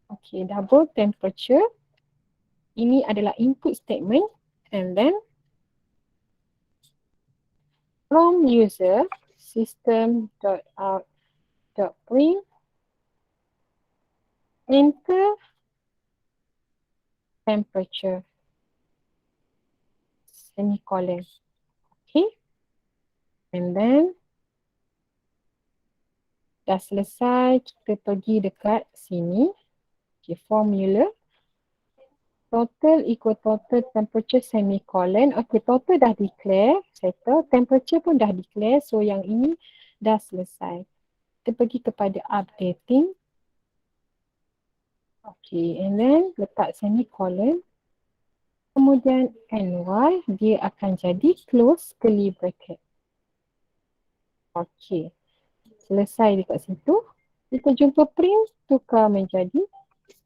S1: Okay, double temperature. Ini adalah input statement. And then from user system.out.print enter temperature semicolon. Okay. And then dah selesai, kita pergi dekat sini. Okay, formula. Total equal total temperature semicolon. Okay, total dah declare, settle. Temperature pun dah declare. So yang ini dah selesai. Kita pergi kepada updating. Okay, and then letak semicolon. Kemudian NY, dia akan jadi close curly bracket. Okay, selesai dekat situ. Kita jumpa print, tukar menjadi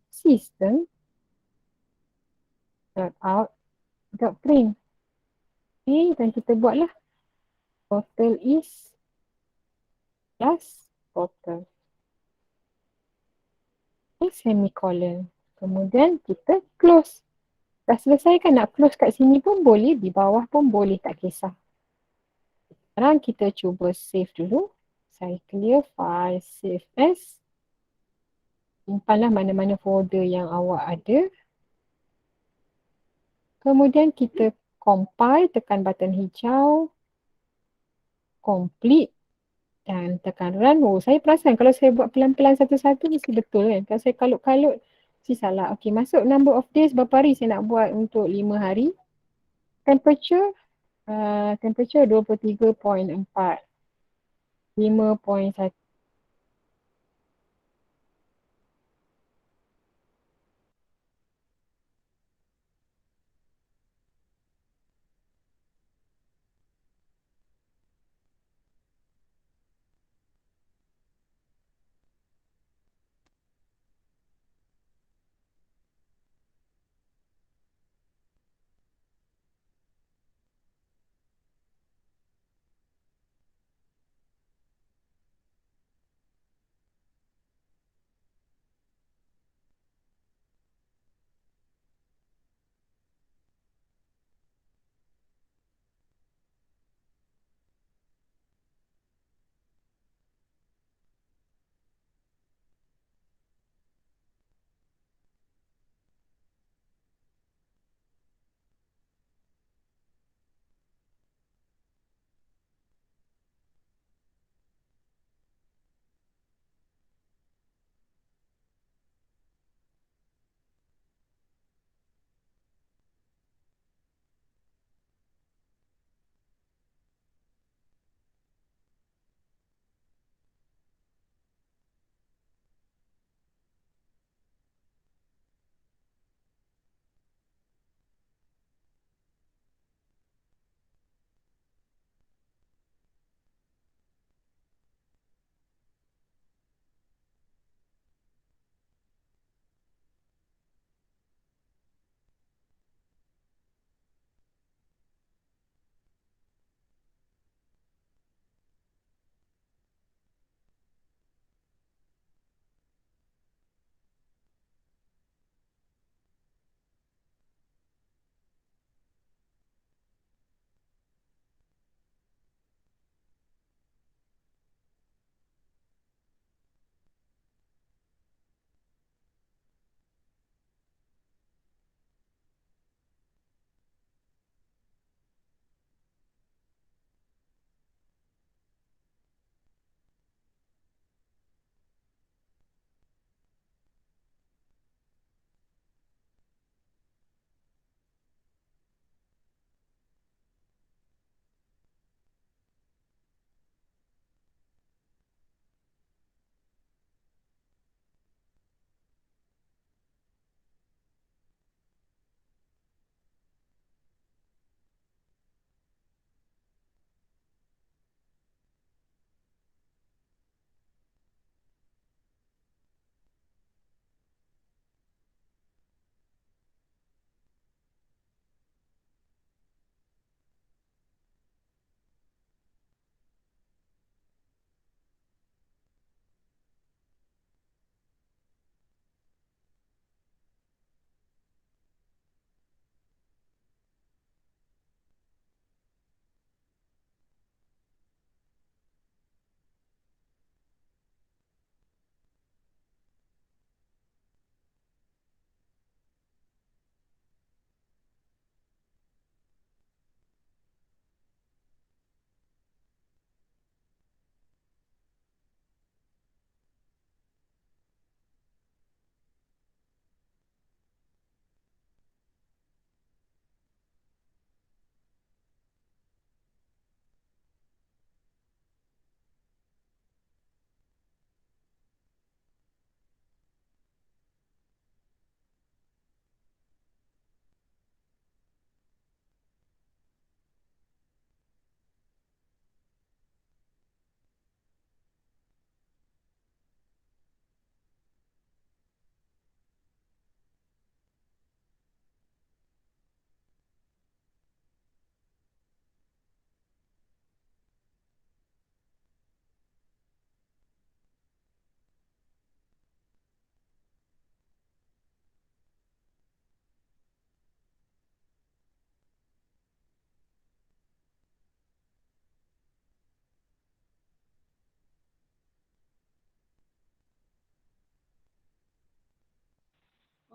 S1: system dot out dot print. Okay, dan kita buatlah total is plus total. Okay, semicolon. Kemudian kita close. Dah selesai kan, nak close kat sini pun boleh, di bawah pun boleh, tak kisah. Sekarang kita cuba save dulu. Saya clear file save as. Simpanlah mana-mana folder yang awak ada. Kemudian kita compile, tekan button hijau. Complete. Dan tekan run. Oh, saya perasan kalau saya buat pelan-pelan satu-satu mesti betul kan. Kalau saya kalut-kalut mesti salah. Okey, masuk number of days berapa hari saya nak buat untuk 5 hari. Temperature 23.4. 5.1.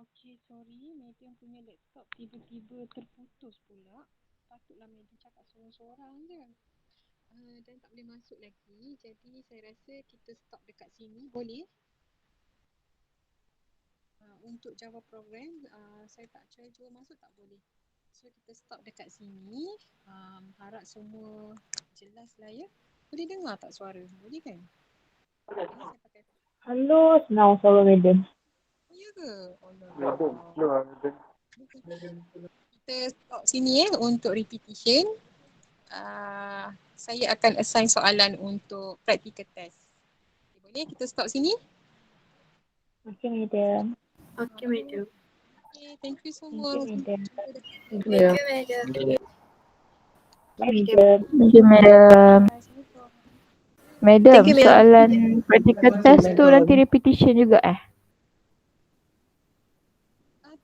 S1: Okey, sorry, Medium punya laptop tiba-tiba terputus pula. Patutlah Medium cakap seorang-seorang je. Dan tak boleh masuk lagi. Jadi saya rasa kita stop dekat sini. Boleh? Untuk Java program, saya tak cuba masuk tak boleh. So kita stop dekat sini. Harap semua jelas lah ya. Boleh dengar tak suara? Boleh kan? Ini saya pakai.
S3: Halo, senang suara Madam.
S1: Ya ke? Kita stop sini untuk repetition. Saya akan assign soalan untuk practical test. Boleh kita stop sini?
S3: Okay, Madam.
S5: Okay, Madam.
S1: Okay, thank you so
S3: Thank
S1: much.
S3: you, Madam.
S5: Thank you, Madam.
S3: Bye, Madam.
S6: Thank you, Madam.
S1: Assalamualaikum.
S6: Madam,
S5: Thank you, ma'am.
S6: soalan practical test tu nanti repetition juga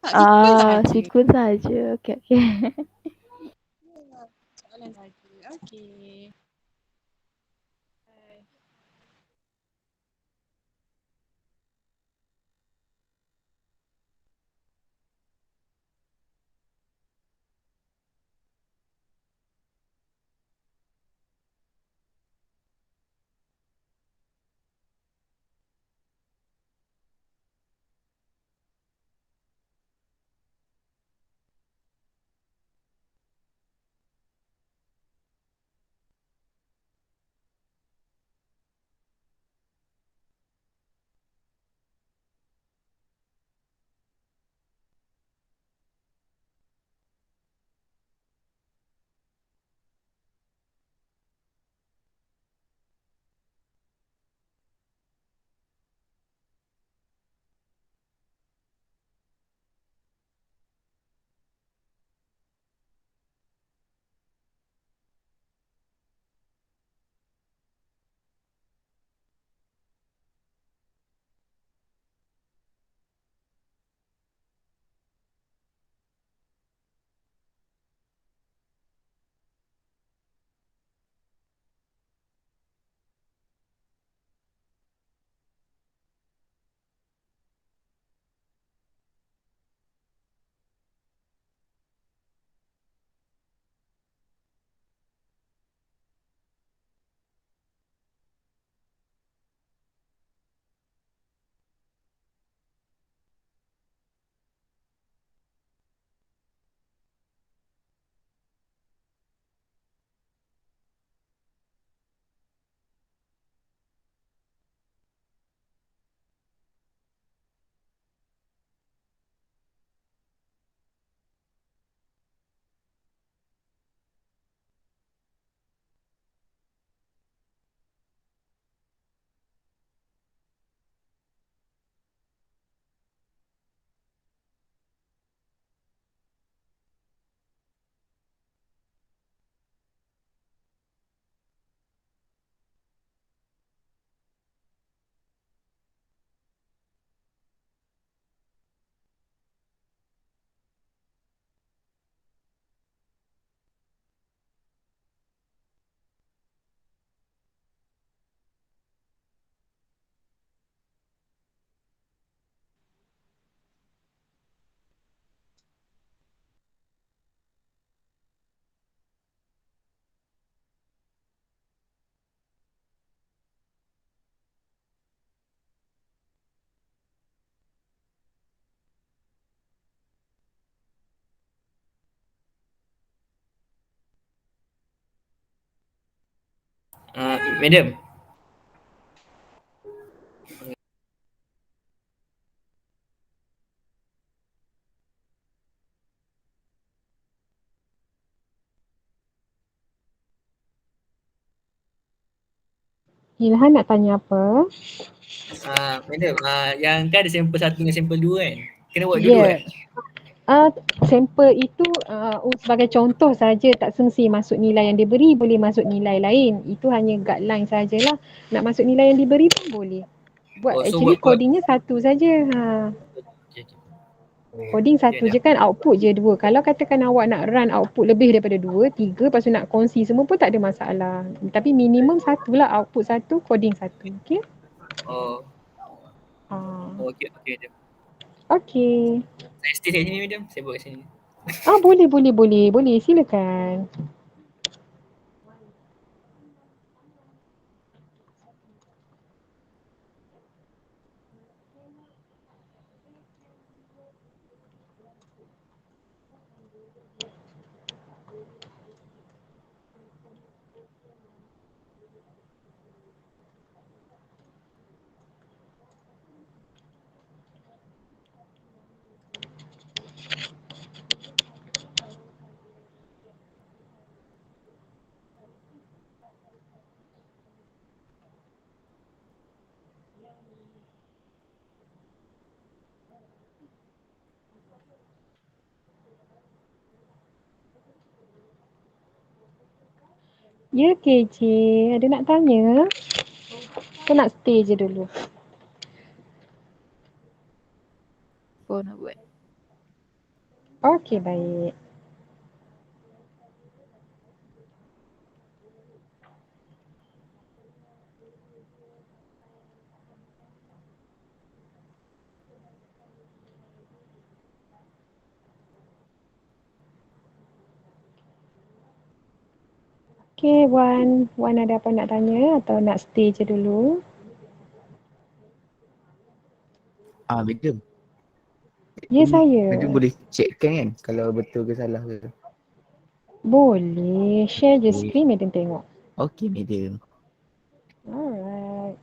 S1: Tak, sequence sahaja.
S6: Sequence saja. Okay, okay.
S1: Soalan sahaja. Okay. Bye.
S7: Madam.
S1: Ilhan nak tanya apa?
S7: Madam, yang kan ada sampel 1 dengan sampel 2 kan? Kena buat
S1: Ya.
S7: dua-dua kan?
S1: Sampel itu sebagai contoh saja, tak semesti masuk nilai yang diberi, boleh masuk nilai lain. Itu hanya guideline sajalah. Nak masuk nilai yang diberi pun boleh. Actually codingnya satu saja.
S7: Okay.
S1: Coding satu je kan, output je dua. Kalau katakan awak nak run output lebih daripada 2, 3, lepas tu nak kongsi semua pun tak ada masalah. Tapi minimum satulah, output satu, coding satu. Okay?
S7: Okay.
S1: Okey.
S7: Saya stay kat sini madam. Saya buat kat sini.
S1: Boleh. Silakan. Ya KJ, ada nak tanya? Kau nak stay je dulu?
S6: Apa nak buat?
S1: Okey, baik. Okey, Wan. Wan ada apa nak tanya atau nak stay je dulu?
S8: Madam.
S1: Ya, saya.
S8: Madam boleh checkkan kan kalau betul ke salah ke.
S1: Boleh. Share je
S8: Boleh.
S1: screen, Madam tengok.
S8: Okey madam.
S1: Alright.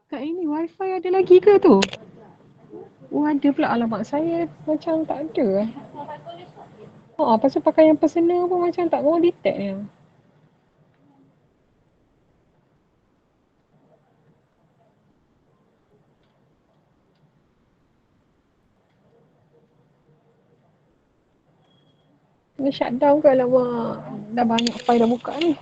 S1: Kak ini wifi ada lagi ke tu? Oh ada pula, alamak saya macam tak ada. Pasal pakai yang personal pun macam tak mau detect ni. Dia shutdown ke, alamak. Dah banyak file dah buka ni.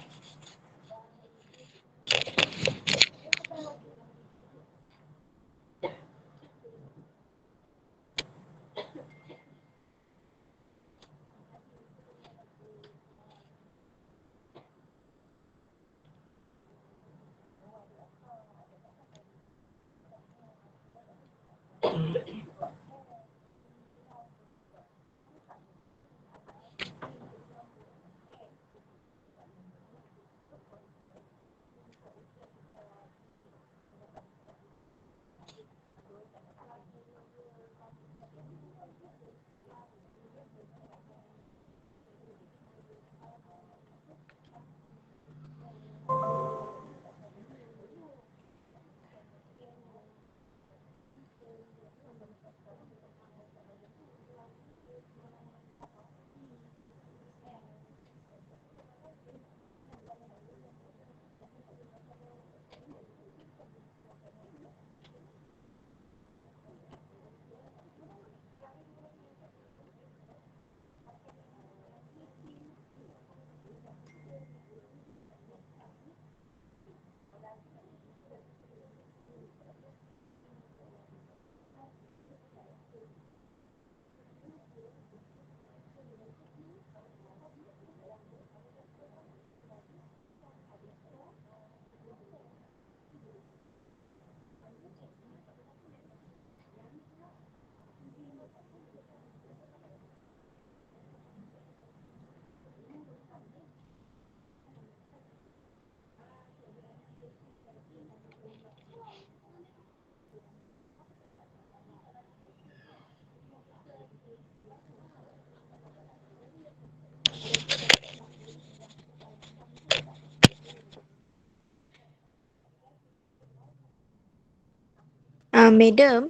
S5: Madam,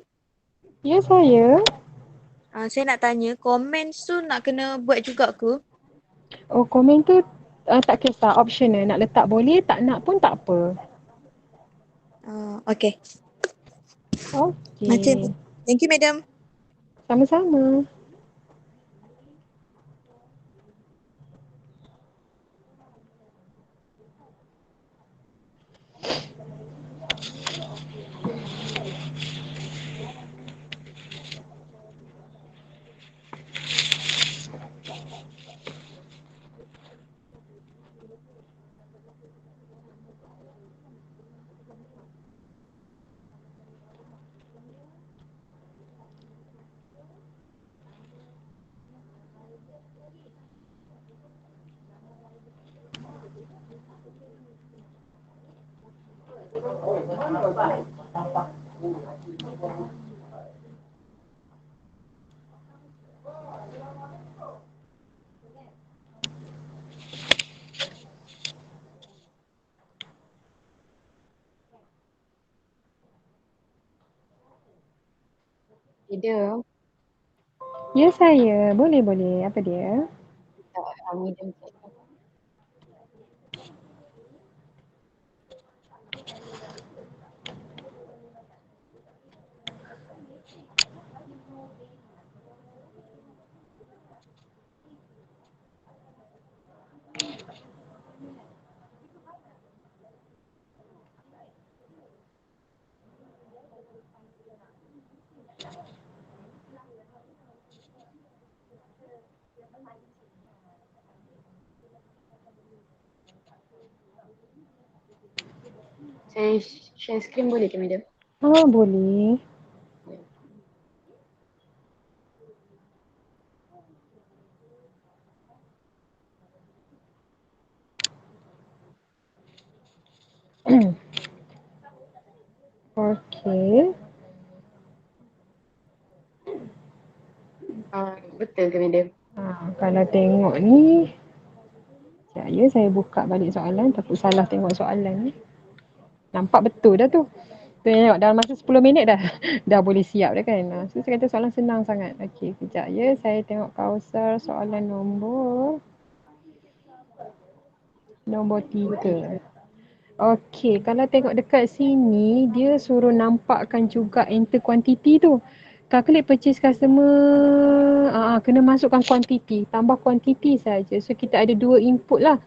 S1: Ya, saya.
S5: saya nak tanya, comments tu nak kena buat juga ke?
S1: Oh, komen tu tak kisah, optional. Nak letak boleh, tak nak pun tak apa.
S5: Okay.
S1: Okey.
S5: Thank you, Madam.
S1: Sama-sama.
S9: Medium.
S1: Ya, saya. Boleh. Apa dia?
S9: Medium. Saya share screen boleh ke, Madam?
S1: Boleh. Okey.
S9: Betul ke, Madam?
S1: Kalau tengok ni, sekejap ya, saya buka balik soalan. Takut salah tengok soalan ni. Nampak betul dah tu. Tengok dalam masa 10 minit dah dah boleh siap dah kan. So saya kata soalan senang sangat. Okey, kejap ya. Saya tengok Kausar soalan nombor 3. Okey, kalau tengok dekat sini, dia suruh nampakkan juga enter quantity tu. Calculate purchase customer, kena masukkan quantity, tambah quantity saja. So kita ada 2 input lah.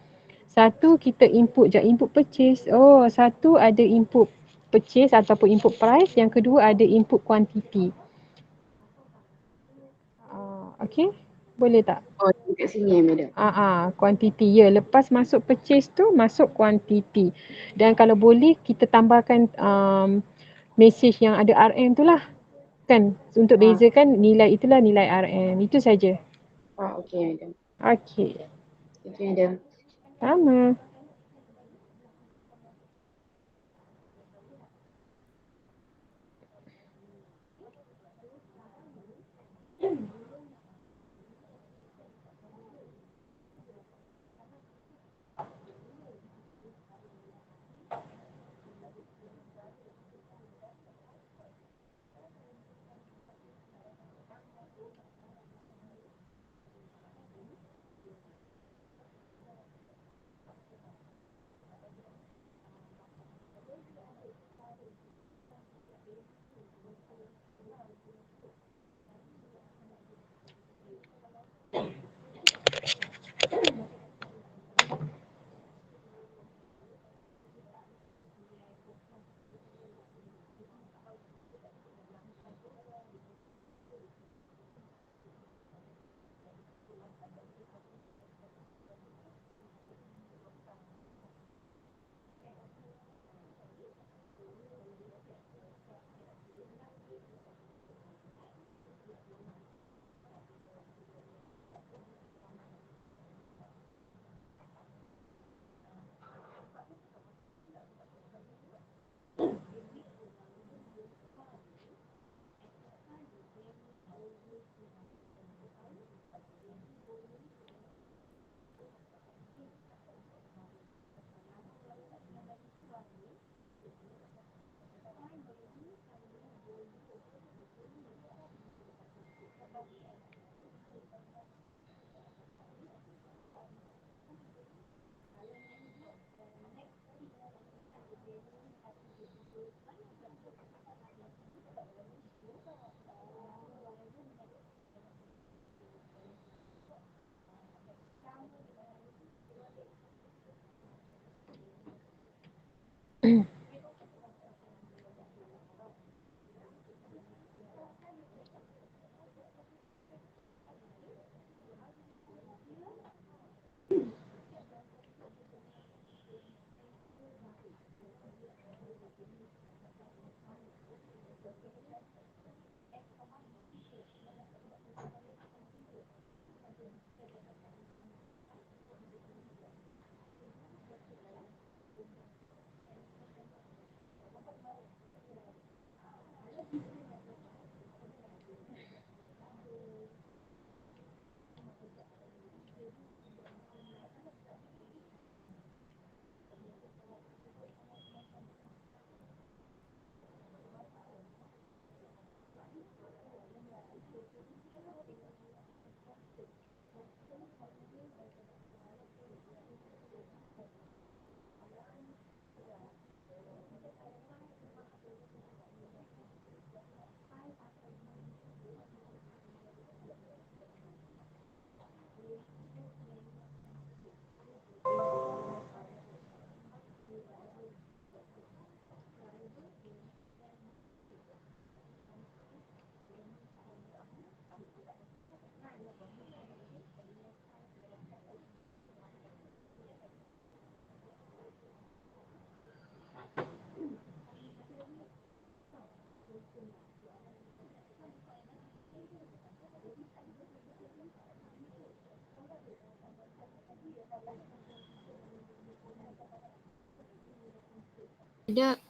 S1: Satu kita input input purchase. Satu ada input purchase ataupun input price, yang kedua ada input quantity. Okey, boleh tak?
S9: Oh, dekat sini, Madam.
S1: Quantity. Ya, lepas masuk purchase tu, masuk quantity. Dan kalau boleh, kita tambahkan message yang ada RM tu lah. Kan? Untuk bezakan nilai itulah nilai RM. Itu saja.
S9: Okey, Madam.
S1: Okey.
S9: Thank you, Madam.
S1: Sama.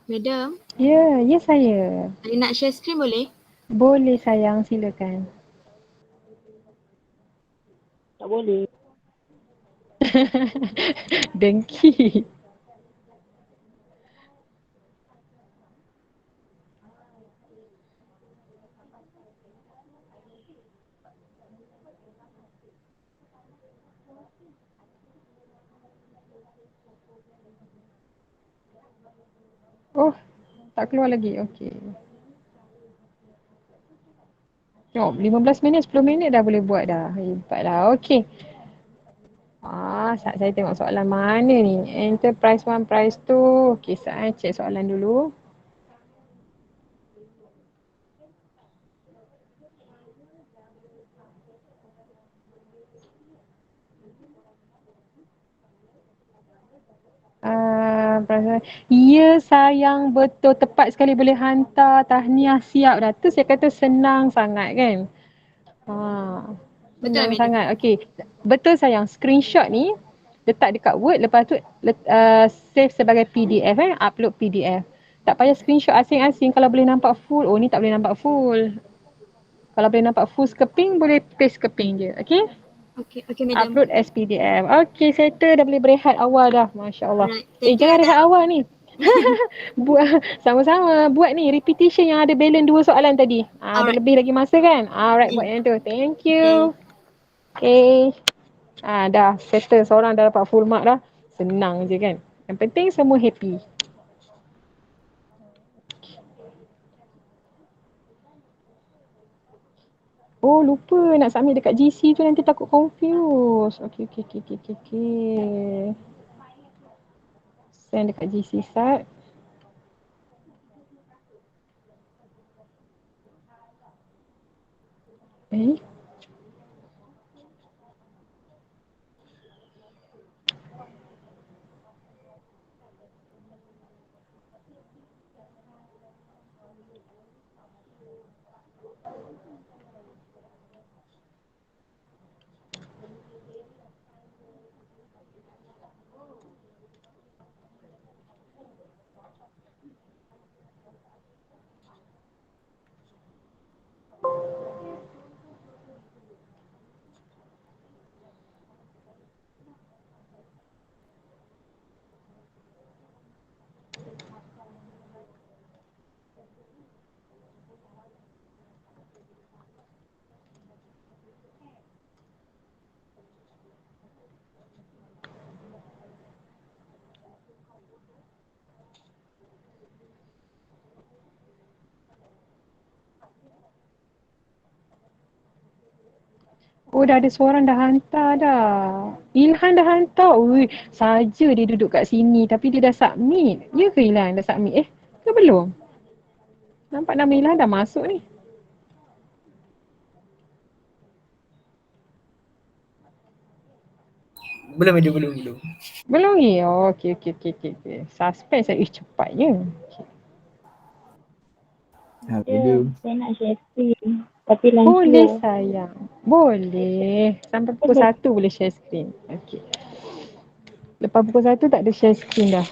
S5: Madam,
S1: Ya saya.
S5: saya nak share screen boleh?
S1: Boleh sayang, silakan.
S3: Tak boleh.
S1: Dengki. Oh, tak keluar lagi. Okey. Tengok 15 minit, 10 minit dah boleh buat dah. Hebatlah. Okey. Saya tengok soalan mana ni. Enterprise 1, price 2. Okey, saya cek soalan dulu. Ya sayang, betul, tepat sekali, boleh hantar tahniah, siap dah. Tu saya kata senang sangat kan.
S5: Betul,
S1: Senang
S5: madam?
S1: sangat. Okey. Betul sayang, screenshot ni letak dekat Word, lepas tu save sebagai PDF, upload PDF. Tak payah screenshot asing-asing. Kalau boleh nampak full, oh ni tak boleh nampak full. Kalau boleh nampak full skeping, boleh paste skeping je. Okey?
S5: Okey madam.
S1: Upload as PDF. Okey, settle, dah boleh berehat awal dah. Masya Allah.
S5: Alright, thank you
S1: Jangan
S5: madam.
S1: rehat awal ni. Buat sama-sama. Buat ni repetition yang ada balance 2 soalan tadi. Ada
S5: Alright.
S1: lebih lagi masa kan? Alright, buat yang tu. Thank you.
S5: Okay.
S1: Dah settle, seorang dah dapat full mark dah. Senang je kan. Yang penting semua happy. Oh, lupa nak submit dekat GC tu, nanti takut confuse. Okey. Send dekat GC start. Oh, dah ada seorang dah hantar dah. Ilhan dah hantar. Ui, saja dia duduk kat sini tapi dia dah submit. Ya ke Ilhan dah submit? Ke belum? Nampak nama Ilhan dah masuk ni.
S7: Belum ada, belum.
S1: Belum ni? Oh, okey. Suspense saya. Cepatnya.
S8: Medium.
S3: Saya nak share screen. Tapi line
S1: Boleh
S3: slow.
S1: sayang. Boleh. Sampai pukul 1 boleh share screen. Okey. Lepas pukul 1 tak ada share screen dah.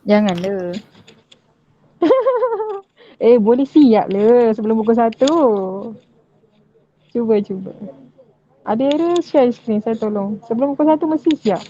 S6: Jangan le.
S1: Boleh siap le sebelum pukul 1. Cuba. Ada error share screen saya tolong. Sebelum pukul 1 mesti siap.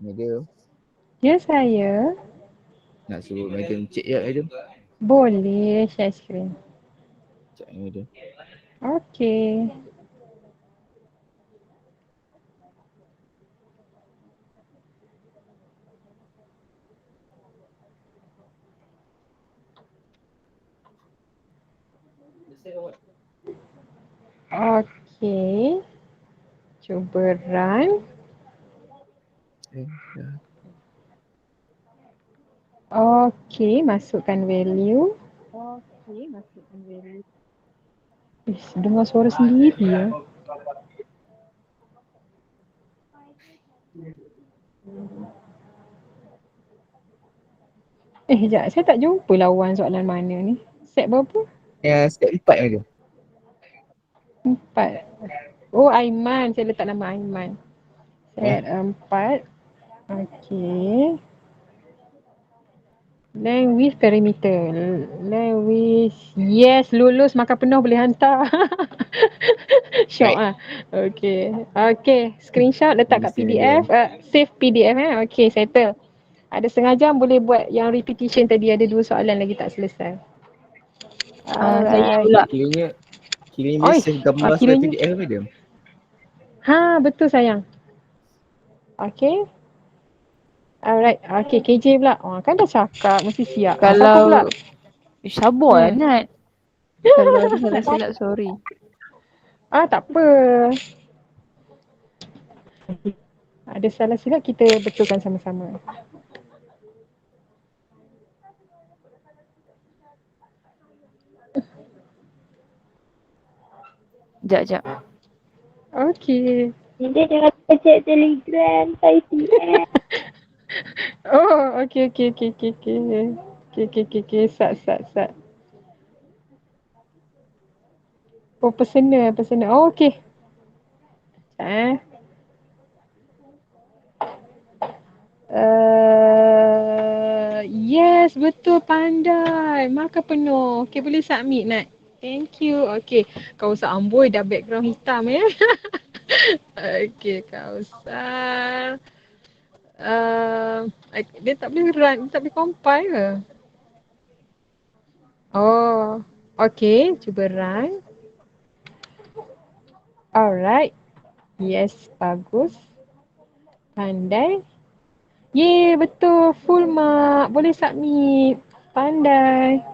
S8: Medium.
S1: Ya saya.
S8: Nak suruh medium cek je medium.
S1: Boleh share screen.
S8: Cek medium.
S1: Okey. Okey. Cuba run.
S8: Dah.
S1: Okey, masukkan value. Dengar suara sendiri ya. Sekejap. Saya tak jumpa lawan soalan mana ni. Set berapa?
S8: Ya, step 4 medium.
S1: 4. Oh, Aiman. Saya letak nama Aiman. Set 4. Okey. Language perimeter. Language. Yes, lulus makan penuh boleh hantar. Syok ah. Okey, screenshot letak kat PDF, save PDF Okey, settle. Ada setengah jam boleh buat yang repetition tadi, ada 2 soalan lagi tak selesai.
S6: Saya pula.
S8: Kiranya
S1: Oi,
S8: dia save gambar
S1: kiranya.
S8: sebagai PDF medium.
S1: Betul sayang. Okey. Alright, KJ pula. Kan dah cakap mesti siap. Siapa pula?
S6: Kalau sabar Nat. Kalau ada salah silap sorry.
S1: Tak apa. Ada salah silap kita betulkan sama-sama.
S6: Jap.
S1: Okey.
S3: Dia jangan cek Telegram, saya PM.
S1: Oh, okey. Sat. Oh, personal. Oh, okey. Yes, betul, pandai. Makan penuh. Okey, boleh submit Nat. Thank you. Okey, Kausar amboi dah background hitam ya. Okey, Kausar. Dia tak boleh run, tak boleh compile ke? Oh, okay. Cuba run. Alright. Yes, bagus. Pandai. Yeay, betul. Full mark. Boleh submit. Pandai.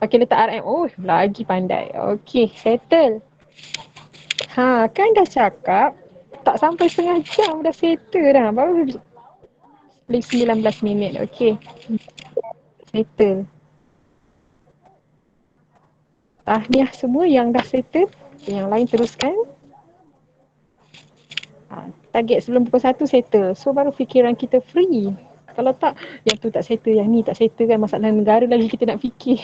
S1: Okay, letak RM. Oh, lagi pandai. Okay, settle. Ha, kan dah cakap tak sampai setengah jam dah settle dah. Baru 19 minit. Okay, settle. Tahniah semua yang dah settle. Yang lain teruskan. Target sebelum pukul 1 settle. So baru fikiran kita free. Kalau tak, yang tu tak settle, yang ni tak settle kan. Masalah negara lagi kita nak fikir.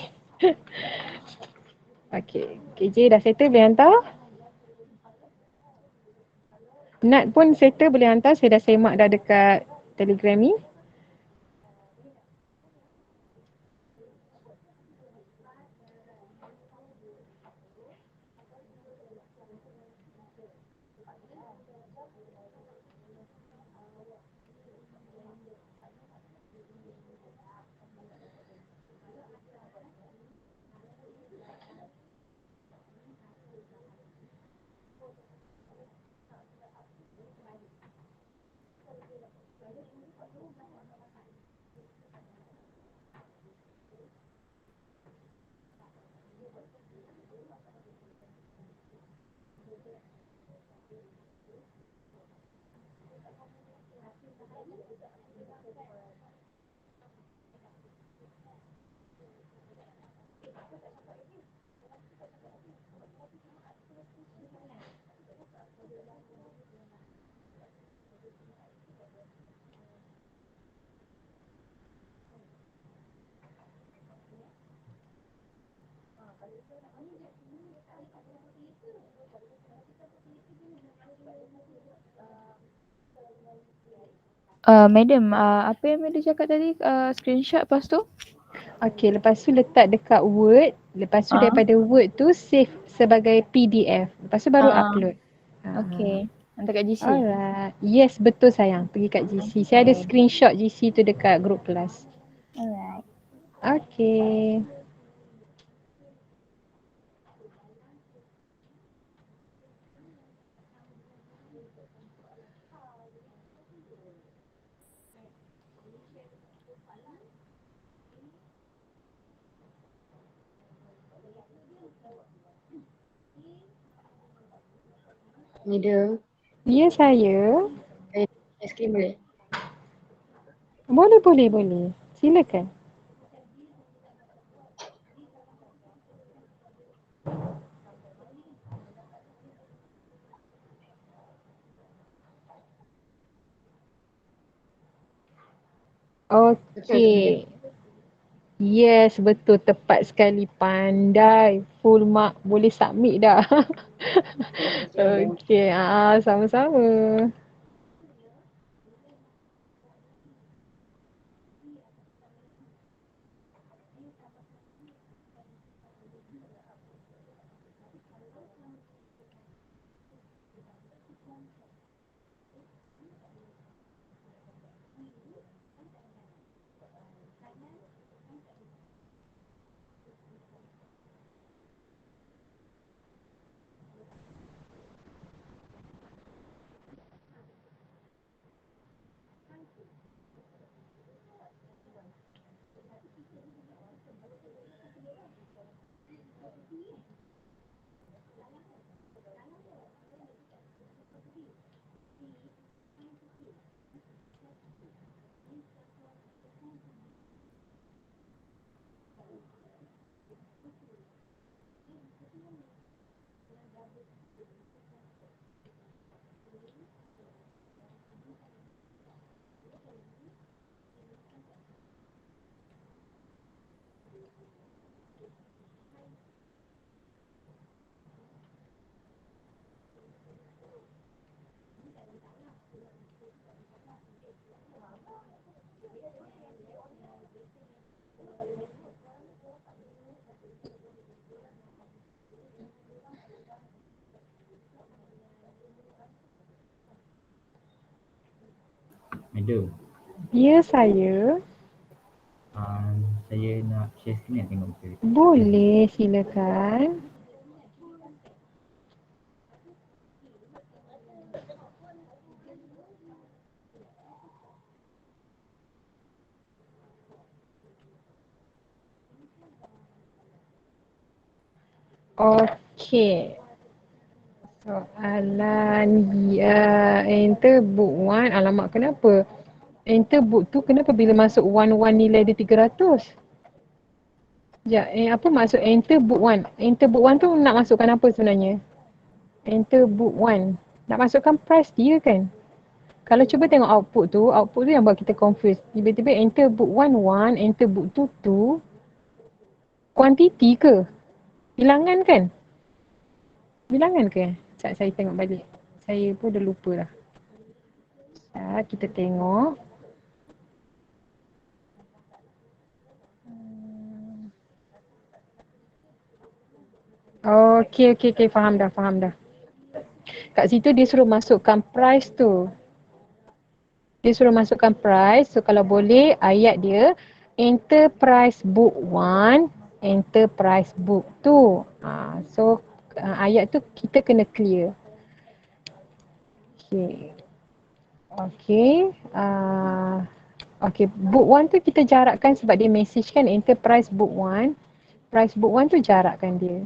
S1: Okay, KJ dah settle boleh hantar. Nat pun settle boleh hantar. Saya dah semak dah dekat Telegram ni.
S6: Madam, apa yang Madam cakap tadi? Screenshot lepas tu?
S1: Okay, lepas tu letak dekat Word. Lepas tu daripada Word tu save sebagai PDF. Lepas tu baru upload.
S6: Okay. Hantar kat GC?
S1: Alright. Yes, betul sayang. Pergi kat GC. Saya ada screenshot GC tu dekat group kelas.
S6: Alright.
S1: Okay.
S9: Madam,
S1: Ya saya.
S9: aiskrim boleh?
S1: Boleh. Silakan. Okay. Yes, betul. Tepat sekali. Pandai. Full mark. Boleh submit dah. Okay. Sama-sama.
S10: Madam,
S1: Ya saya.
S10: Saya nak share screen nak tengok betul.
S1: Boleh, silakan. Okey. Soalan enter book 1. Alamak, kenapa? Enter book tu kenapa bila masuk 1 nilai dia 300? Sekejap, apa maksud enter book 1? Enter book 1 tu nak masukkan apa sebenarnya? Enter book 1. Nak masukkan price dia kan? Kalau cuba tengok output tu yang buat kita confuse. Tiba-tiba enter book 1, 1, enter book 2, 2. Quantity ke? Bilangan kan? Bilangan ke? Sekejap saya tengok balik. Saya pun dah lupa dah. Sekejap kita tengok. Okey, faham dah. Kat situ dia suruh masukkan price tu. So kalau boleh ayat dia enter price book 1, enter price book 2. So ayat tu kita kena clear. Okey, book 1 tu kita jarakkan sebab dia message kan enter price book 1. Price book 1 tu jarakkan dia.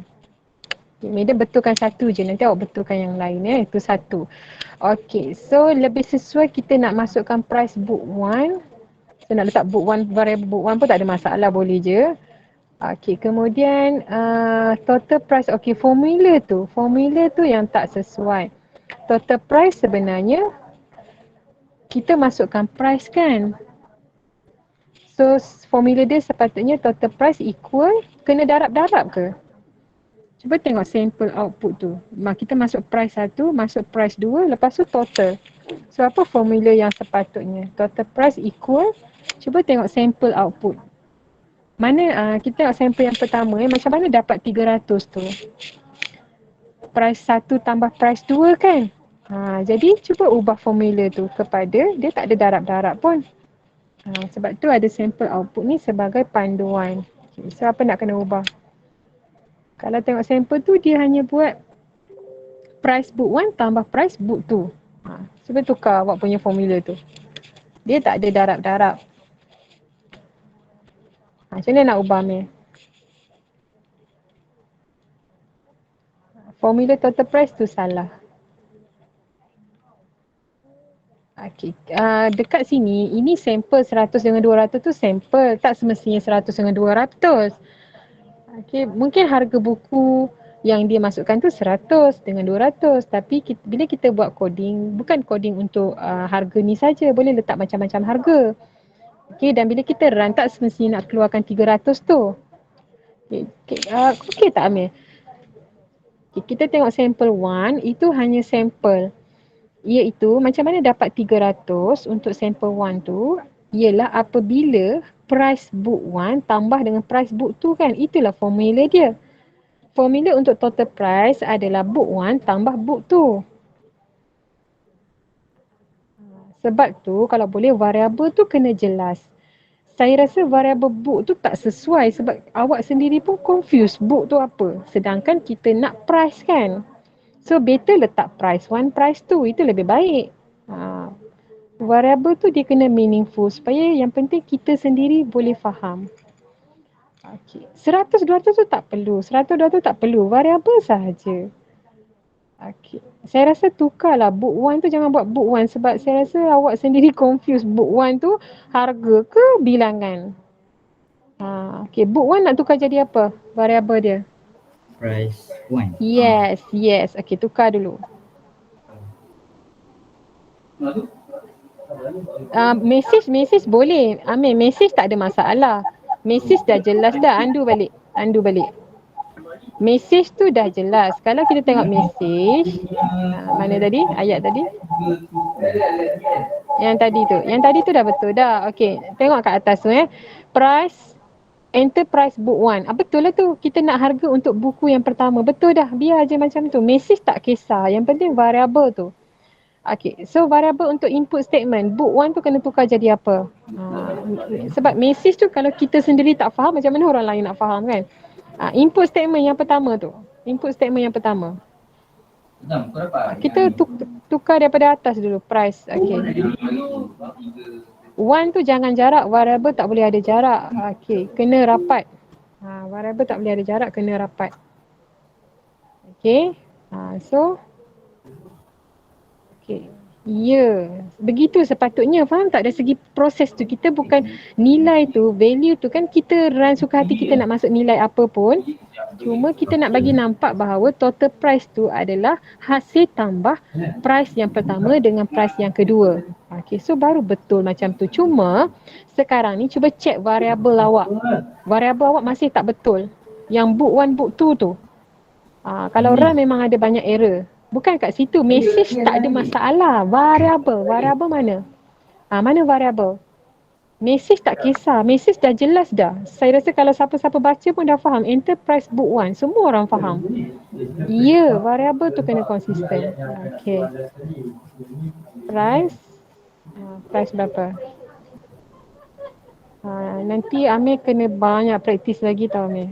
S1: Medan betulkan satu je, nanti awak betulkan yang lain ya. Itu satu. Okey, so lebih sesuai kita nak masukkan price book 1. So nak letak book 1, variable book 1 pun tak ada masalah, boleh je. Okey, kemudian total price. Okey, formula tu yang tak sesuai. Total price sebenarnya kita masukkan price kan. So formula dia sepatutnya total price equal, kena darab-darab ke? Cuba tengok sample output tu. Kita masuk price 1, masuk price 2, lepas tu total. So apa formula yang sepatutnya? Total price equal, cuba tengok sample output. Mana kita tengok sample yang pertama macam mana dapat 300 tu? Price 1 tambah price 2 kan? Jadi cuba ubah formula tu kepada dia tak ada darab-darab pun. Sebab tu ada sample output ni sebagai panduan. Okay, so apa nak kena ubah? Kalau tengok sampel tu dia hanya buat price book 1 tambah price book 2. Cuba tukar awak punya formula tu. Dia tak ada darab-darab. Macam mana nak ubah ni? Formula total price tu salah. Okey, dekat sini ini sampel 100 dengan 200 tu sampel, tak semestinya 100 dengan 200. Okay, mungkin harga buku yang dia masukkan tu 100 dengan 200, tapi bila kita buat coding, bukan coding untuk harga ni saja, boleh letak macam-macam harga. Okay, dan bila kita run tak semestinya nak keluarkan 300 tu. Okay tak Amir? Okay, kita tengok sampel 1, itu hanya sampel. Iaitu macam mana dapat 300 untuk sampel 1 tu, ialah apabila price book 1 tambah dengan price book 2 kan. Itulah formula dia. Formula untuk total price adalah book 1 tambah book 2. Sebab tu kalau boleh variable tu kena jelas. Saya rasa variable book tu tak sesuai sebab awak sendiri pun confuse book tu apa. Sedangkan kita nak price kan. So better letak price 1, price 2. Itu lebih baik. Variable tu dia kena meaningful supaya yang penting kita sendiri boleh faham. Okey. 100, 200 tu tak perlu. 100, 200 tak perlu. Variable sahaja. Okey. Saya rasa tukarlah book 1 tu, jangan buat book 1 sebab saya rasa awak sendiri confuse book 1 tu harga ke bilangan. Okey, book 1 nak tukar jadi apa? Variable dia.
S10: Price 1.
S1: Yes. Okey, tukar dulu. Message boleh. Amir, message tak ada masalah. Message dah jelas dah. Undo balik. Message tu dah jelas. Kalau kita tengok message, mana tadi? Ayat tadi? Yang tadi tu dah betul dah. Okey, tengok kat atas tu Price, enter price book 1. Betul lah tu. Kita nak harga untuk buku yang pertama. Betul dah. Biar je macam tu. Message tak kisah. Yang penting variable tu. Okay, so variable untuk input statement, book 1 tu kena tukar jadi apa? Sebab message tu kalau kita sendiri tak faham, macam mana orang lain nak faham kan? Input statement yang pertama tu. Input statement yang pertama. Kita tukar daripada atas dulu, price. Okay. 1 tu jangan jarak, variable tak boleh ada jarak. Okay, kena rapat. Variable tak boleh ada jarak, kena rapat. Okay. So, okay. Ya, begitu sepatutnya, faham tak? Dari segi proses tu, kita bukan nilai tu, value tu kan kita run suka hati kita nak masuk nilai apa pun. Cuma kita nak bagi nampak bahawa total price tu adalah hasil tambah price yang pertama dengan price yang kedua. Okay, so baru betul macam tu. Cuma sekarang ni cuba check variable awak. Variable awak masih tak betul. Yang book 1, book 2 tu. Kalau run memang ada banyak error. Bukan kat situ, message tak ada masalah. Variable mana? Mana variable? Message tak kisah, message dah jelas dah. Saya rasa kalau siapa-siapa baca pun dah faham. Enterprise book 1, semua orang faham. Ya, variable tu kena konsisten. Okay. Price berapa? Nanti Amir kena banyak praktis lagi tau Amir.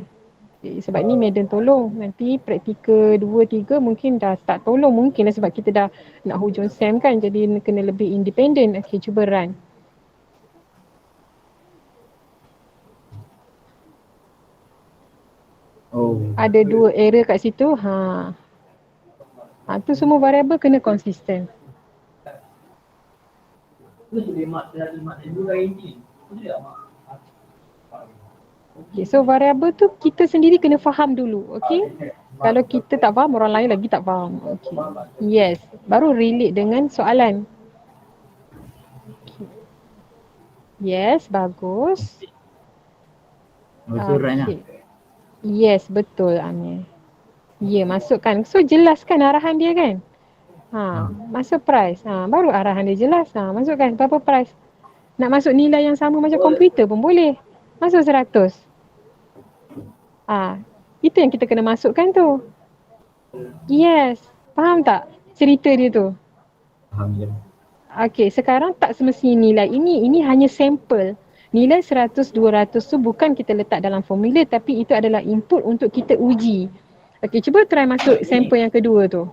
S1: Sebab ni Madam tolong. Nanti praktikal 2, 3 mungkin dah tak tolong. Mungkin lah sebab kita dah nak hujung SEM kan. Jadi kena lebih independent. Okay, cuba run. Ada 2 error kat situ. Tu semua variable kena konsisten. Okay, so variable tu kita sendiri kena faham dulu, okay? Kalau kita tak faham, orang lain lagi tak faham. Okay. Yes, baru relate dengan soalan. Okay. Yes, bagus. Okay. Yes, betul Amir. Ya, masukkan. So jelaskan arahan dia kan? Masuk price. Baru arahan dia jelas. Masukkan berapa price. Nak masuk nilai yang sama macam komputer pun boleh. Masuk 100. Itu yang kita kena masukkan tu. Yes. Faham tak cerita dia tu?
S10: Faham je.
S1: Okay, sekarang tak semestinya nilai ini hanya sampel. Nilai 100, 200 tu bukan kita letak dalam formula tapi itu adalah input untuk kita uji. Okay, cuba try masuk sampel yang kedua tu.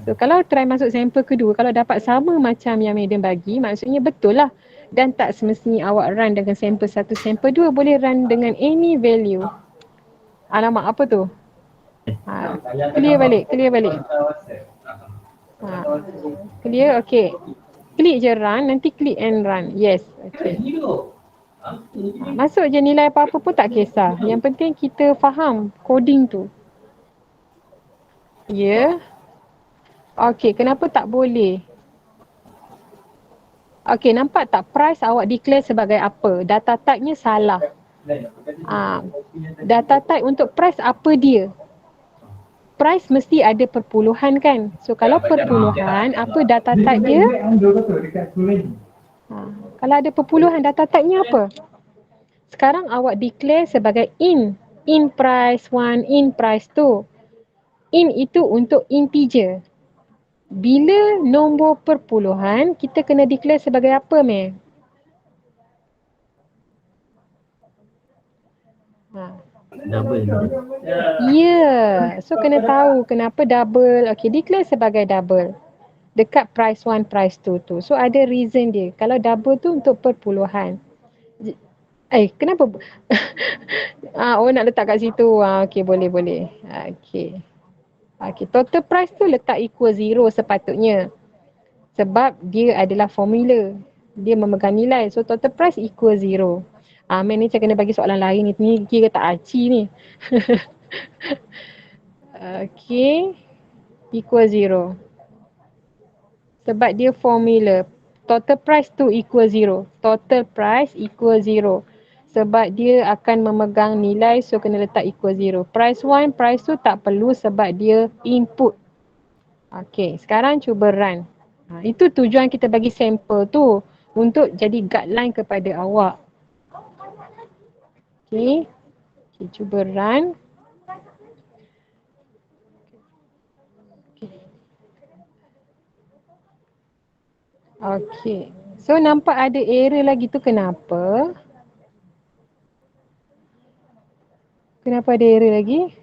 S1: So kalau try masuk sampel kedua, kalau dapat sama macam yang Madam bagi, maksudnya betul lah. Dan tak semestinya awak run dengan sampel 1, sampel 2, boleh run dengan any value. Alamak, apa tu? Clear balik. Clear, okay. Klik je run, nanti klik and run. Yes, okay. Masuk je nilai apa-apa pun tak kisah. Yang penting kita faham coding tu. Ya. Okay, kenapa tak boleh? Okay, nampak tak price awak declare sebagai apa? Data type-nya salah. Data type untuk price apa dia? Price mesti ada perpuluhan kan? So kalau perpuluhan, apa data type dia? Kalau ada perpuluhan, data type-nya apa? Sekarang awak declare sebagai in price 1, in price 2. In itu untuk integer. Bila nombor perpuluhan, kita kena declare sebagai apa, Mel?
S10: Double.
S1: Ya, so kena tahu kenapa double. Okay, declare sebagai double. Dekat price 1, price 2 tu. So ada reason dia. Kalau double tu untuk perpuluhan. Kenapa? Oh, nak letak kat situ. Okay, boleh. Okay. Okay, total price tu letak equal 0 sepatutnya. Sebab dia adalah formula. Dia memegang nilai. So total price equal 0. Man ni saya kena bagi soalan lain ni. Ni kira tak aci ni. Okay. Equal 0. Sebab dia formula. Total price tu equal 0. Total price equal 0. Sebab dia akan memegang nilai, so kena letak equal 0. Price 1, price 2 tak perlu sebab dia input. Okay, sekarang cuba run. Itu tujuan kita bagi sampel tu. Untuk jadi guideline kepada awak. Okay, cuba run. Okay. So nampak ada error lagi tu kenapa? Kenapa ada error lagi?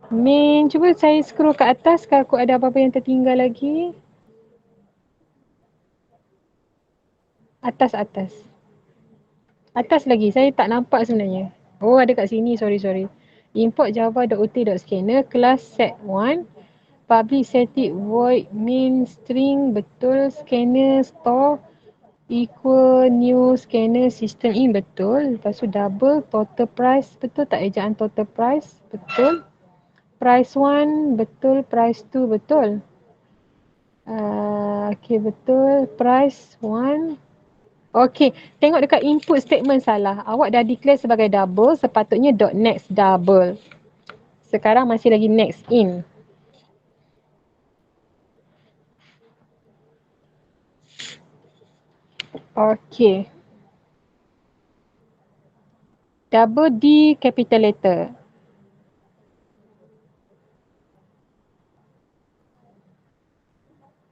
S1: Main, cuba saya scroll ke atas kalau ada apa-apa yang tertinggal lagi. Atas. Atas lagi, saya tak nampak sebenarnya. Oh, ada kat sini, sorry. Import java.ot.scanner, class set1, public static void main string, betul, scanner store, equal new scanner system in, betul. Lepas tu double, total price, betul tak ejaan total price, betul. Price 1, betul, price 2, betul. Okay, betul, price 1. Okay, tengok dekat input statement salah. Awak dah declare sebagai double, sepatutnya .next double. Sekarang masih lagi next in. Okay. Double D capital letter.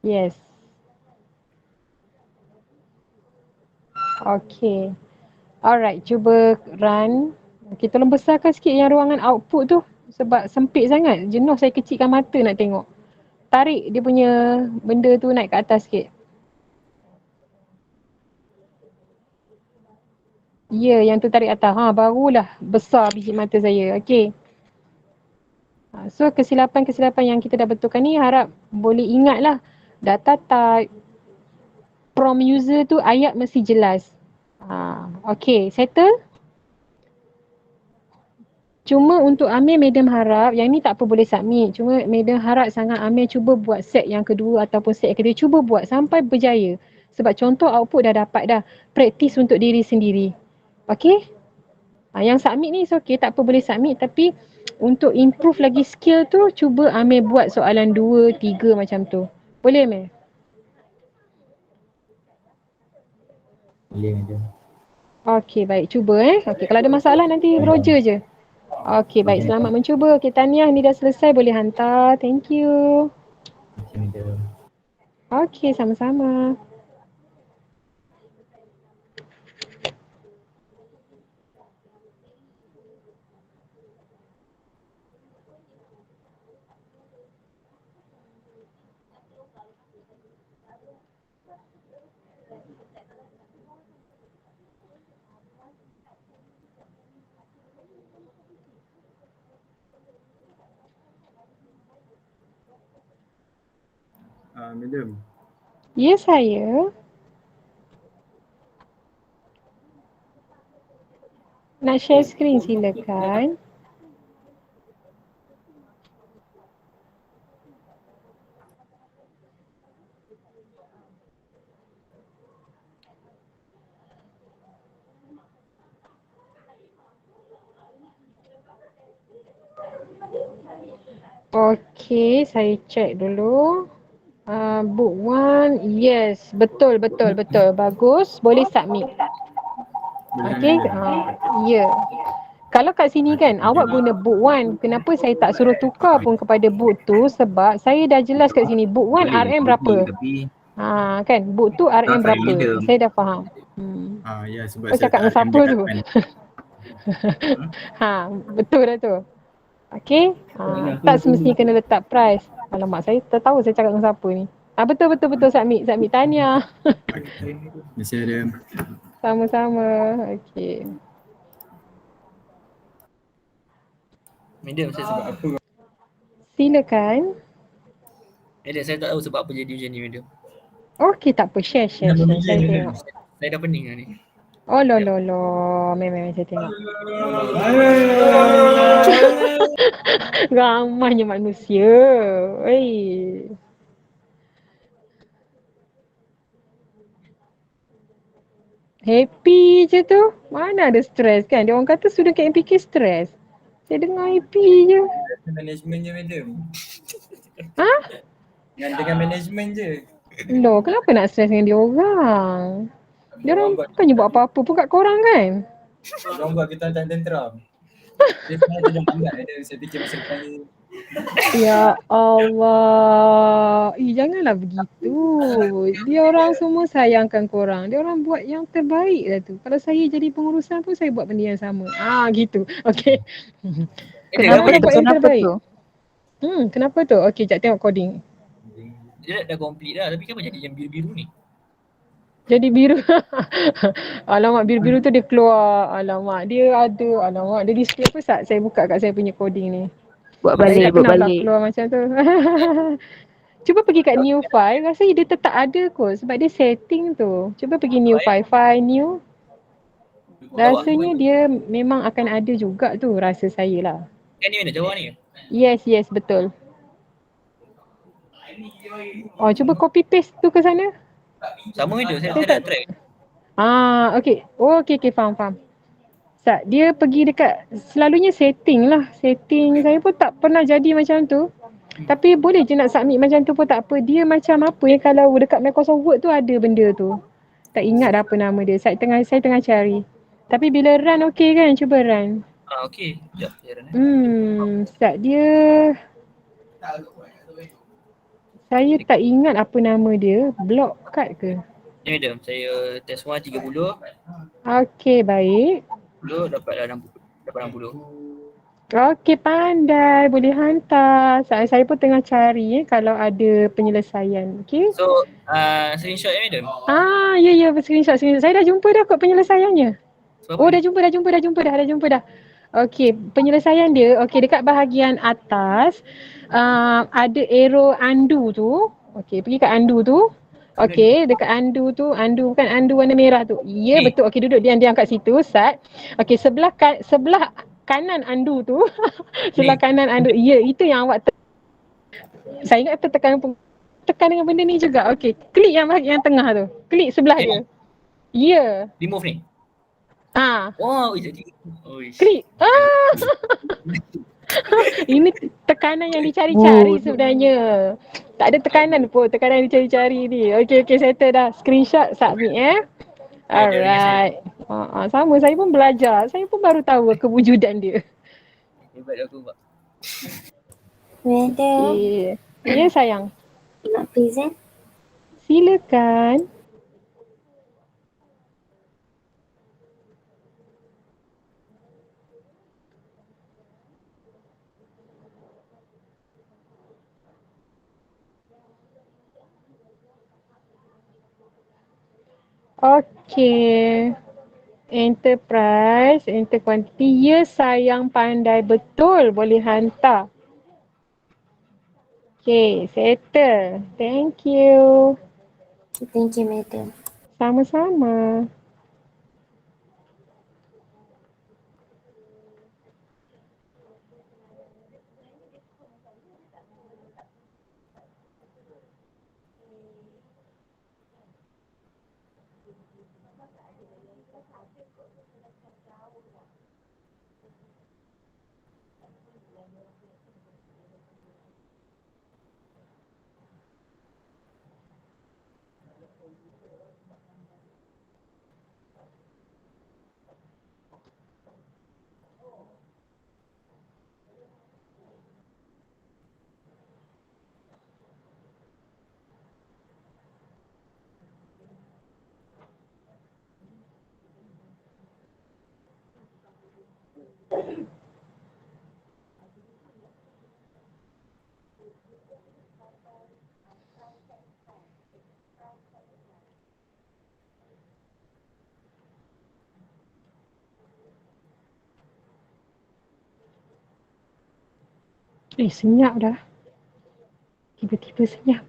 S1: Yes. Okay. Alright, cuba run. Okay, tolong besarkan sikit yang ruangan output tu. Sebab sempit sangat. Jenuh saya kecilkan mata nak tengok. Tarik dia punya benda tu naik ke atas sikit. Ya, yang tu tarik atas. Barulah besar biji mata saya. Okay. So, kesilapan-kesilapan yang kita dah betulkan ni harap boleh ingat lah. Data type, prompt user tu ayat mesti jelas. Okay, settle? Cuma untuk Amir, Madam harap, yang ni tak apa boleh submit. Cuma Madam harap sangat Amir cuba buat set yang kedua ataupun set yang ketiga. Cuba buat sampai berjaya. Sebab contoh output dah dapat dah. Praktis untuk diri sendiri. Okay? Yang submit ni is okay, tak apa boleh submit. Tapi untuk improve lagi skill tu, cuba Amir buat soalan 2, 3 macam tu. Boleh Amir?
S10: Boleh Madam.
S1: Okay, baik. Cuba Okay, kalau ada masalah nanti Roger je. Okay, baik. Selamat mencuba. Okay, tahniah ni dah selesai. Boleh hantar. Thank you.
S10: Terima kasih Madam.
S1: Okay, sama-sama.
S11: Madam.
S1: Ya, saya. Nak share screen silakan. Okay, saya check dulu. Book 1, yes, betul. Bagus, boleh submit. Okay, ya. Kalau kat sini kan, awak guna book 1, kenapa saya tak suruh tukar pun kepada book 2? Sebab saya dah jelas kat sini, book 1 RM berapa? Kan, book 2 RM berapa? Saya dah faham.
S11: Ya, sebab
S1: Kau cakap dengan siapa tu? Betul dah tu. Okay, tak semestinya kena letak price. Alamak, saya tak tahu saya cakap dengan siapa ni. Betul, submit. Tahniah.
S11: Terima kasih Madam.
S1: Sama-sama. Okay.
S7: Madam, saya sebab apa?
S1: Silakan.
S7: Madam, saya tak tahu sebab apa jadi macam ni, Madam.
S1: Okay, tak apa. Share. Saya tengok.
S7: Saya dah pening lah ni.
S1: Oh, memang saya tengok. Ramainya manusia. Happy je tu. Mana ada stres kan? Dia orang kata student KMPK stres. Saya dengar happy je.
S11: Management je Madam.
S7: Yang dengan management je.
S1: Loh, kenapa nak stres dengan dia orang? Dia orang bukannya buat apa-apa pun kat korang kan?
S11: Orang buat kita tak tenteram. Dia sebenarnya dah lambat ada. Saya fikir masa depan ni
S1: Ya Allah. Janganlah begitu. Dia orang semua sayangkan korang. Dia orang buat yang terbaik lah tu. Kalau saya jadi pengurusan pun saya buat benda yang sama. Gitu. Okay.
S6: Kenapa
S1: Korang
S6: tu?
S1: buat yang
S6: Kenapa
S1: terbaik.
S6: tu?
S1: Kenapa tu? Okay, jap tengok coding.
S7: Dia dah complete dah, tapi kenapa jadi yang biru-biru ni?
S1: Jadi biru. Alamak, biru-biru tu dia keluar. Alamak, dia ada. Alamak, dia display apa Sat? Saya buka kat saya punya coding ni.
S6: Buat
S1: Saya tak
S6: balik, buat
S1: pernah pula
S6: balik.
S1: keluar macam tu. Cuba pergi kat new file. Rasanya dia tetap ada kot. Sebab dia setting tu. Cuba pergi new file. File new. Rasanya dia memang akan ada juga tu. Rasa saya lah.
S7: Kan ni mana Jawa ni?
S1: Yes, betul. Cuba copy paste tu ke sana.
S7: Sama je, saya dah try.
S1: Okay. Okay, faham. Sat, dia pergi dekat, selalunya setting lah. Setting saya pun tak pernah jadi macam tu. Tapi boleh je nak submit macam tu pun tak apa. Dia macam apa kalau dekat Microsoft Word tu ada benda tu. Tak ingat dah apa nama dia. Saya tengah cari. Tapi bila run okay kan? Cuba run.
S7: Okay. Sekejap, saya run
S1: Sat, dia saya tak ingat apa nama dia. Block card ke?
S7: Ni madam, saya test 1 30.
S1: Okay, baik.
S7: 10 dapat 60.
S1: Okay, pandai. Boleh hantar. Saya pun tengah cari kalau ada penyelesaian. Okay.
S7: So, screenshot ya madam?
S1: Ya, screenshot. Saya dah jumpa dah kot penyelesaiannya.
S7: Sebab
S1: Dah jumpa dah. Okay, penyelesaian dia, dekat bahagian atas, ada arrow undo tu. Okay, pergi kat undo tu. Okay, dekat undo tu, bukan undo warna merah tu. Ya, betul. Okay, duduk diam kat situ, Sat. Okay, sebelah kanan undo tu. Sebelah kanan undo. Ya, itu yang awak saya ingat tekan dengan benda ni juga. Okay, klik yang bahagian tengah tu. Klik sebelah dia. Ya.
S7: Remove ni?
S1: Wow,
S7: jadi.
S1: Klik. Ini tekanan yang dicari-cari sebenarnya. Tak ada tekanan pun, tekanan yang dicari-cari ni. Okay, settle dah. Screenshot, submit Alright. Sama, saya pun belajar. Saya pun baru tahu kewujudan dia.
S7: Hebat aku, Pak.
S3: Madam,
S1: Ya, sayang.
S3: nak present?
S1: Silakan. Okay. Enterprise, enter quantity. Ya, sayang, pandai betul. Boleh hantar. Okay, settle. Thank you.
S3: Thank you, madam.
S1: Sama-sama. Senyap dah. Tiba-tiba senyap.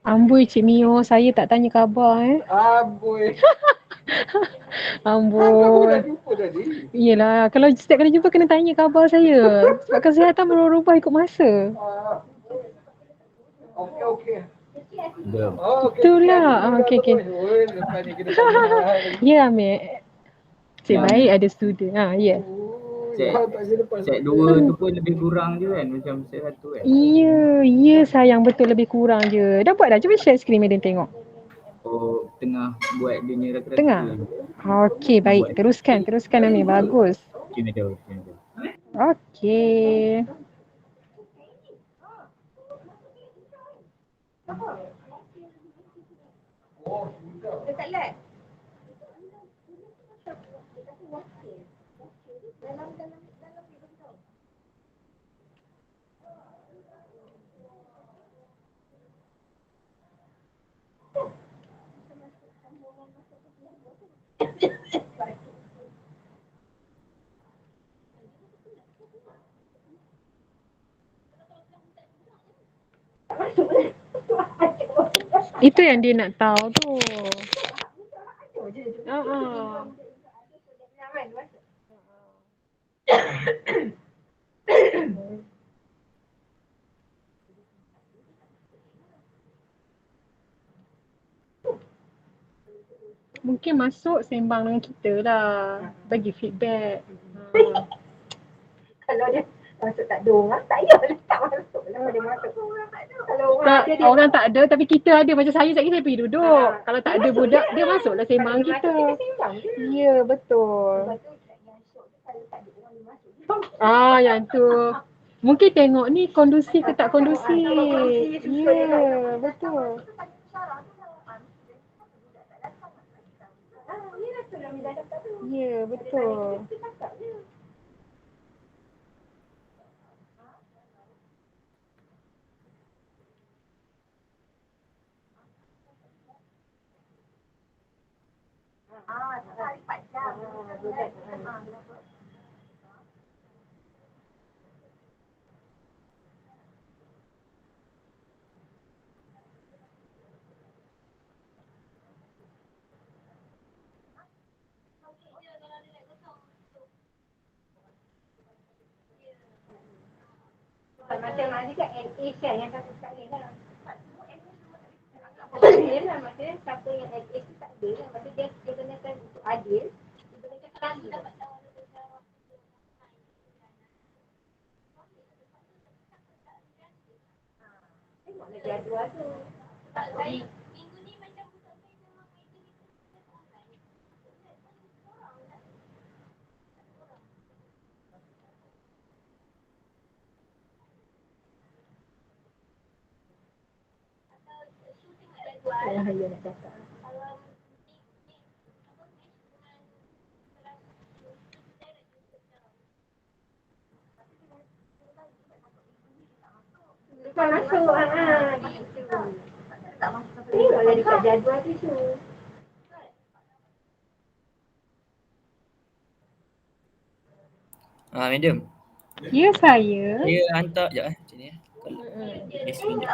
S1: Amboi Cik Mio, saya tak tanya khabar
S8: Amboi.
S1: Amboi. Yelah, kalau setiap kali jumpa kena tanya khabar saya. Sebab kesihatan berubah ikut masa.
S8: Belum.
S1: Itulah. Okey. Ya Amir. Cik baik ada student. Ya.
S10: Set 2 tu pun lebih kurang je kan, macam set 1 kan.
S1: Ya sayang, betul lebih kurang je. Dah buat dah, cuba share screen Madam tengok.
S10: Oh, tengah buat dia ni rata-rata.
S1: Tengah? Okey, baik. Teruskan Amir. Bagus.
S10: Okay, madam.
S1: Okey. Itu yang dia nak tahu tu. Mungkin masuk sembang dengan kita lah. Bagi feedback.
S3: Kalau dia masuk tak ada orang, tak payah tak masuk. Kenapa dia masuk? Kalau orang
S1: Tak, orang tak ada tapi kita ada. Macam saya saya pergi duduk. Kalau tak ada budak, dia masuklah sembang kita. Ya, betul. Yang tu. Mungkin tengok ni kondusif ke tak kondusif. Ya, betul. Ya, betul.
S3: macam mana juga NA kan yang satu sekali lah. Dia lah maksudnya siapa yang NA tu tak ada lah. Maksudnya dia kenakan untuk adil. Dia kenakan sekali lah. Tengoklah jadual tu. Minggu ni macam budak saya memang kerja ni online. Saya nak cakap. Bukan masuk gitu. Tengoklah dekat jadual tu.
S7: Madam.
S1: Ya saya.
S7: Dia hantar sekejap macam ni Dia screen je.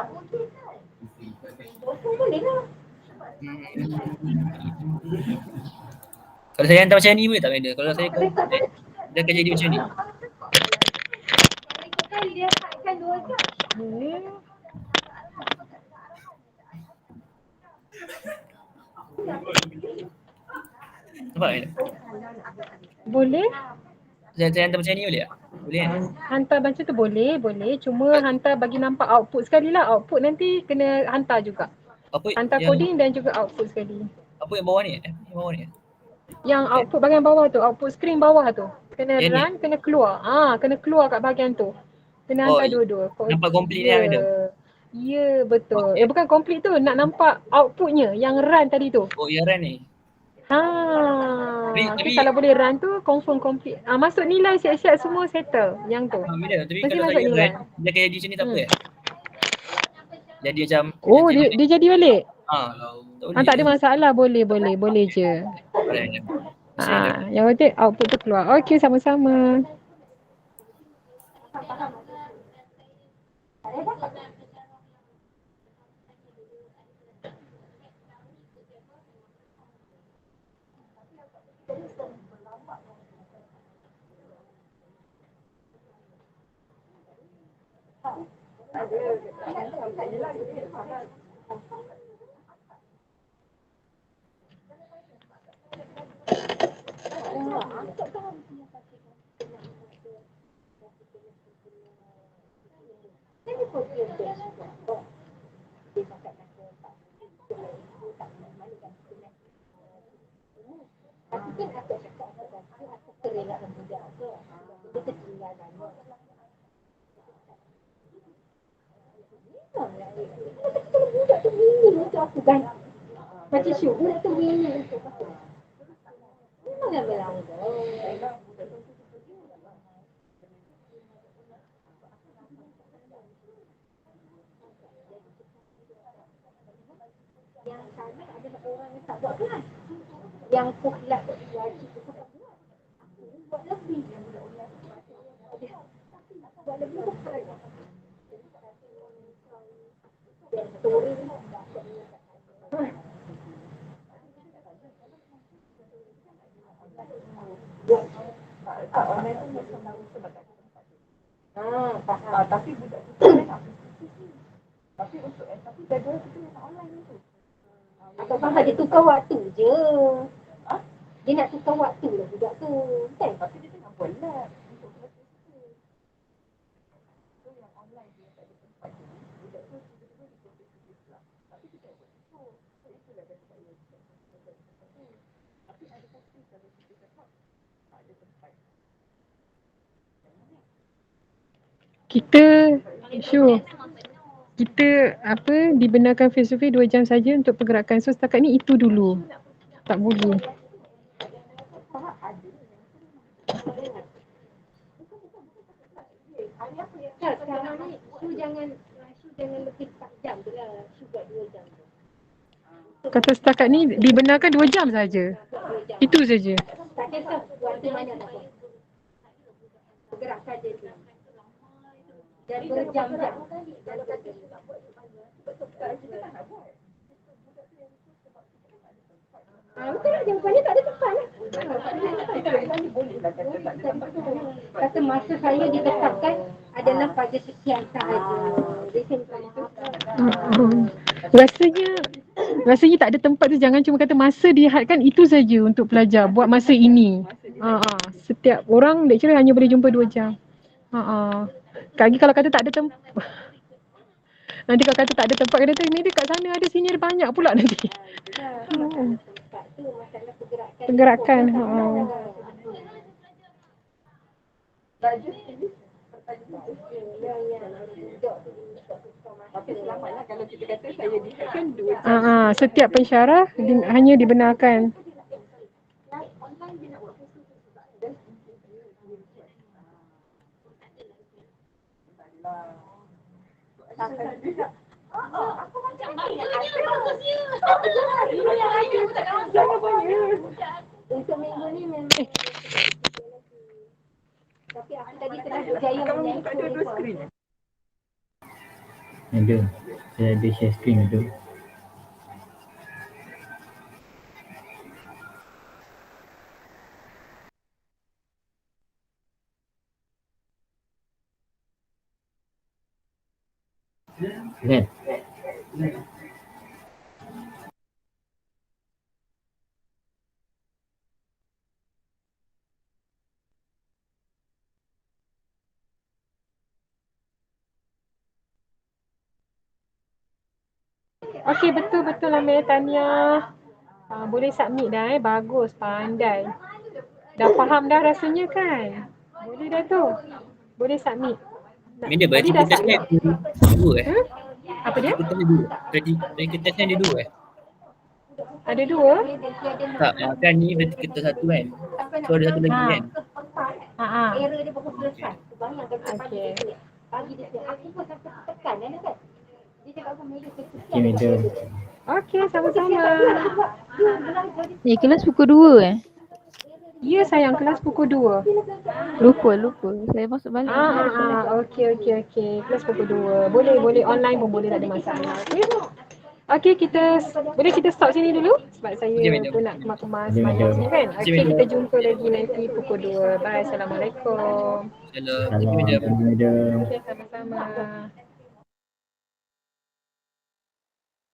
S7: Kalau saya hantar macam ni boleh tak madam? Kalau saya dia akan jadi macam ni.
S3: Dia akan 2 jam.
S7: Nampak madam?
S1: Boleh?
S7: Saya hantar macam ni boleh tak? Boleh kan?
S1: Hantar macam tu boleh. Cuma hantar bagi nampak output sekali lah. Output nanti kena hantar juga.
S7: Apa
S1: Hantar
S7: yang,
S1: coding dan juga output sekali.
S7: apa yang bawah ni? Yang bawah ni?
S1: Yang output bahagian bawah tu, output screen bawah tu. Kena
S7: Yang
S1: run, kena keluar. Kena keluar kat bahagian tu. Kena hantar dua-dua.
S7: nampak complete ni lah madam?
S1: Ya, betul. Bukan complete tu. Nak nampak outputnya yang run tadi tu.
S7: Oh, yang run ni.
S1: Okay, kalau boleh run tu confirm complete. Masuk nilai siap-siap semua settle yang tu.
S7: Madam, tapi
S1: Mesti
S7: kalau
S1: masuk
S7: saya
S1: nilai.
S7: run, dia akan jadi macam ni tak apa Jadi macam
S1: Oh, dia jadi balik?
S7: tak
S1: Tak ada masalah. Boleh je. Yang penting output tu keluar. Okay, sama-sama.
S3: Macam syuk nak tu minum untuk apa? Memang yang melanggar. Yang sana adalah orang yang tak buat kelas. Yang kelas wajib tu tak buat. Buat lebih. Buat lebih bukan. Story ni. Online tu macam tahu sebab tak ada tempat tu. Tapi budak tu nak tapi untuk tapi jadual kita nak online tu. Atau faham dia tukar waktu je. Dia nak tukar waktu lah budak tu. Kan? Tapi dia tengah buat lab untuk selesai tu. So yang online dia tak ada tempat tu. Budak tu tiba-tiba dia pergi kelas. Tapi dia tak buat tu. So itulah dia saya. Tapi ada pasti kalau kita cakap tak ada tempat. Kita dibenarkan face to face 2 jam saja untuk pergerakan. So setakat ni itu dulu. Tak boleh. Sekarang ni Syu jangan lebih 4 jam je lah. Syu buat 2 jam je. Kata setakat ni dibenarkan 2 jam saja. Itu saja. Tak kisah waktu banyak tak apa. Pergerakan je tu. Dan berjam-jam. Betul lah, jawapannya tak ada tempat lah. Kata masa saya ditetapkan adalah pada sekian sahaja. Rasanya tak ada tempat tu, jangan cuma kata masa dihadkan itu saja untuk pelajar buat masa ini. Setiap orang lecturer hanya boleh jumpa 2 jam. Lagi kalau kata tak ada tempat. Nanti kalau kata tak ada tempat, kata media kat sana ada senior banyak pula nanti. Pergerakan. Tapi selamatlah kalau kita kata saya dihadkan 2 jam. Setiap pensyarah hanya dibenarkan. Aku macam banyak bagusnya. Jangan banyak. Untuk minggu ni memang. Tapi aku tadi telah berjaya menyaik dua skrin.
S10: Ada. Saya ada share screen tu. Kan?
S1: Okey, betul-betul Amir, Tania. Boleh submit dah bagus, pandai. Dah faham dah rasanya kan? Boleh dah tu. Boleh submit.
S7: Media berarti kita slide tu.
S1: Apa dia?
S7: Practical test ni ada 2
S1: Ada 2?
S7: Tak, kan ni practical test 1 kan. So ada satu lagi kan.
S3: Error dia pukul 11. Bayangkan
S1: Okey.
S3: pagi dia cakap, aku pun sampai tekan kan. Dia cakap sama dia kesian.
S10: Okay, madam.
S1: Okey, sama-sama.
S6: Kelas pukul 2
S1: Ya sayang, kelas pukul 2.
S6: Lupa. Saya masuk balik.
S1: Okey. Kelas pukul 2. Boleh online pun boleh, tak ada masalah. Okey, kita stop sini dulu sebab saya pun nak kemas-kemas banyak sini kan. Okey, kita jumpa lagi nanti pukul 2. Bye. Assalamualaikum.
S7: Hello. Thank you, madam.
S10: Madam.
S1: Okey, sama-sama.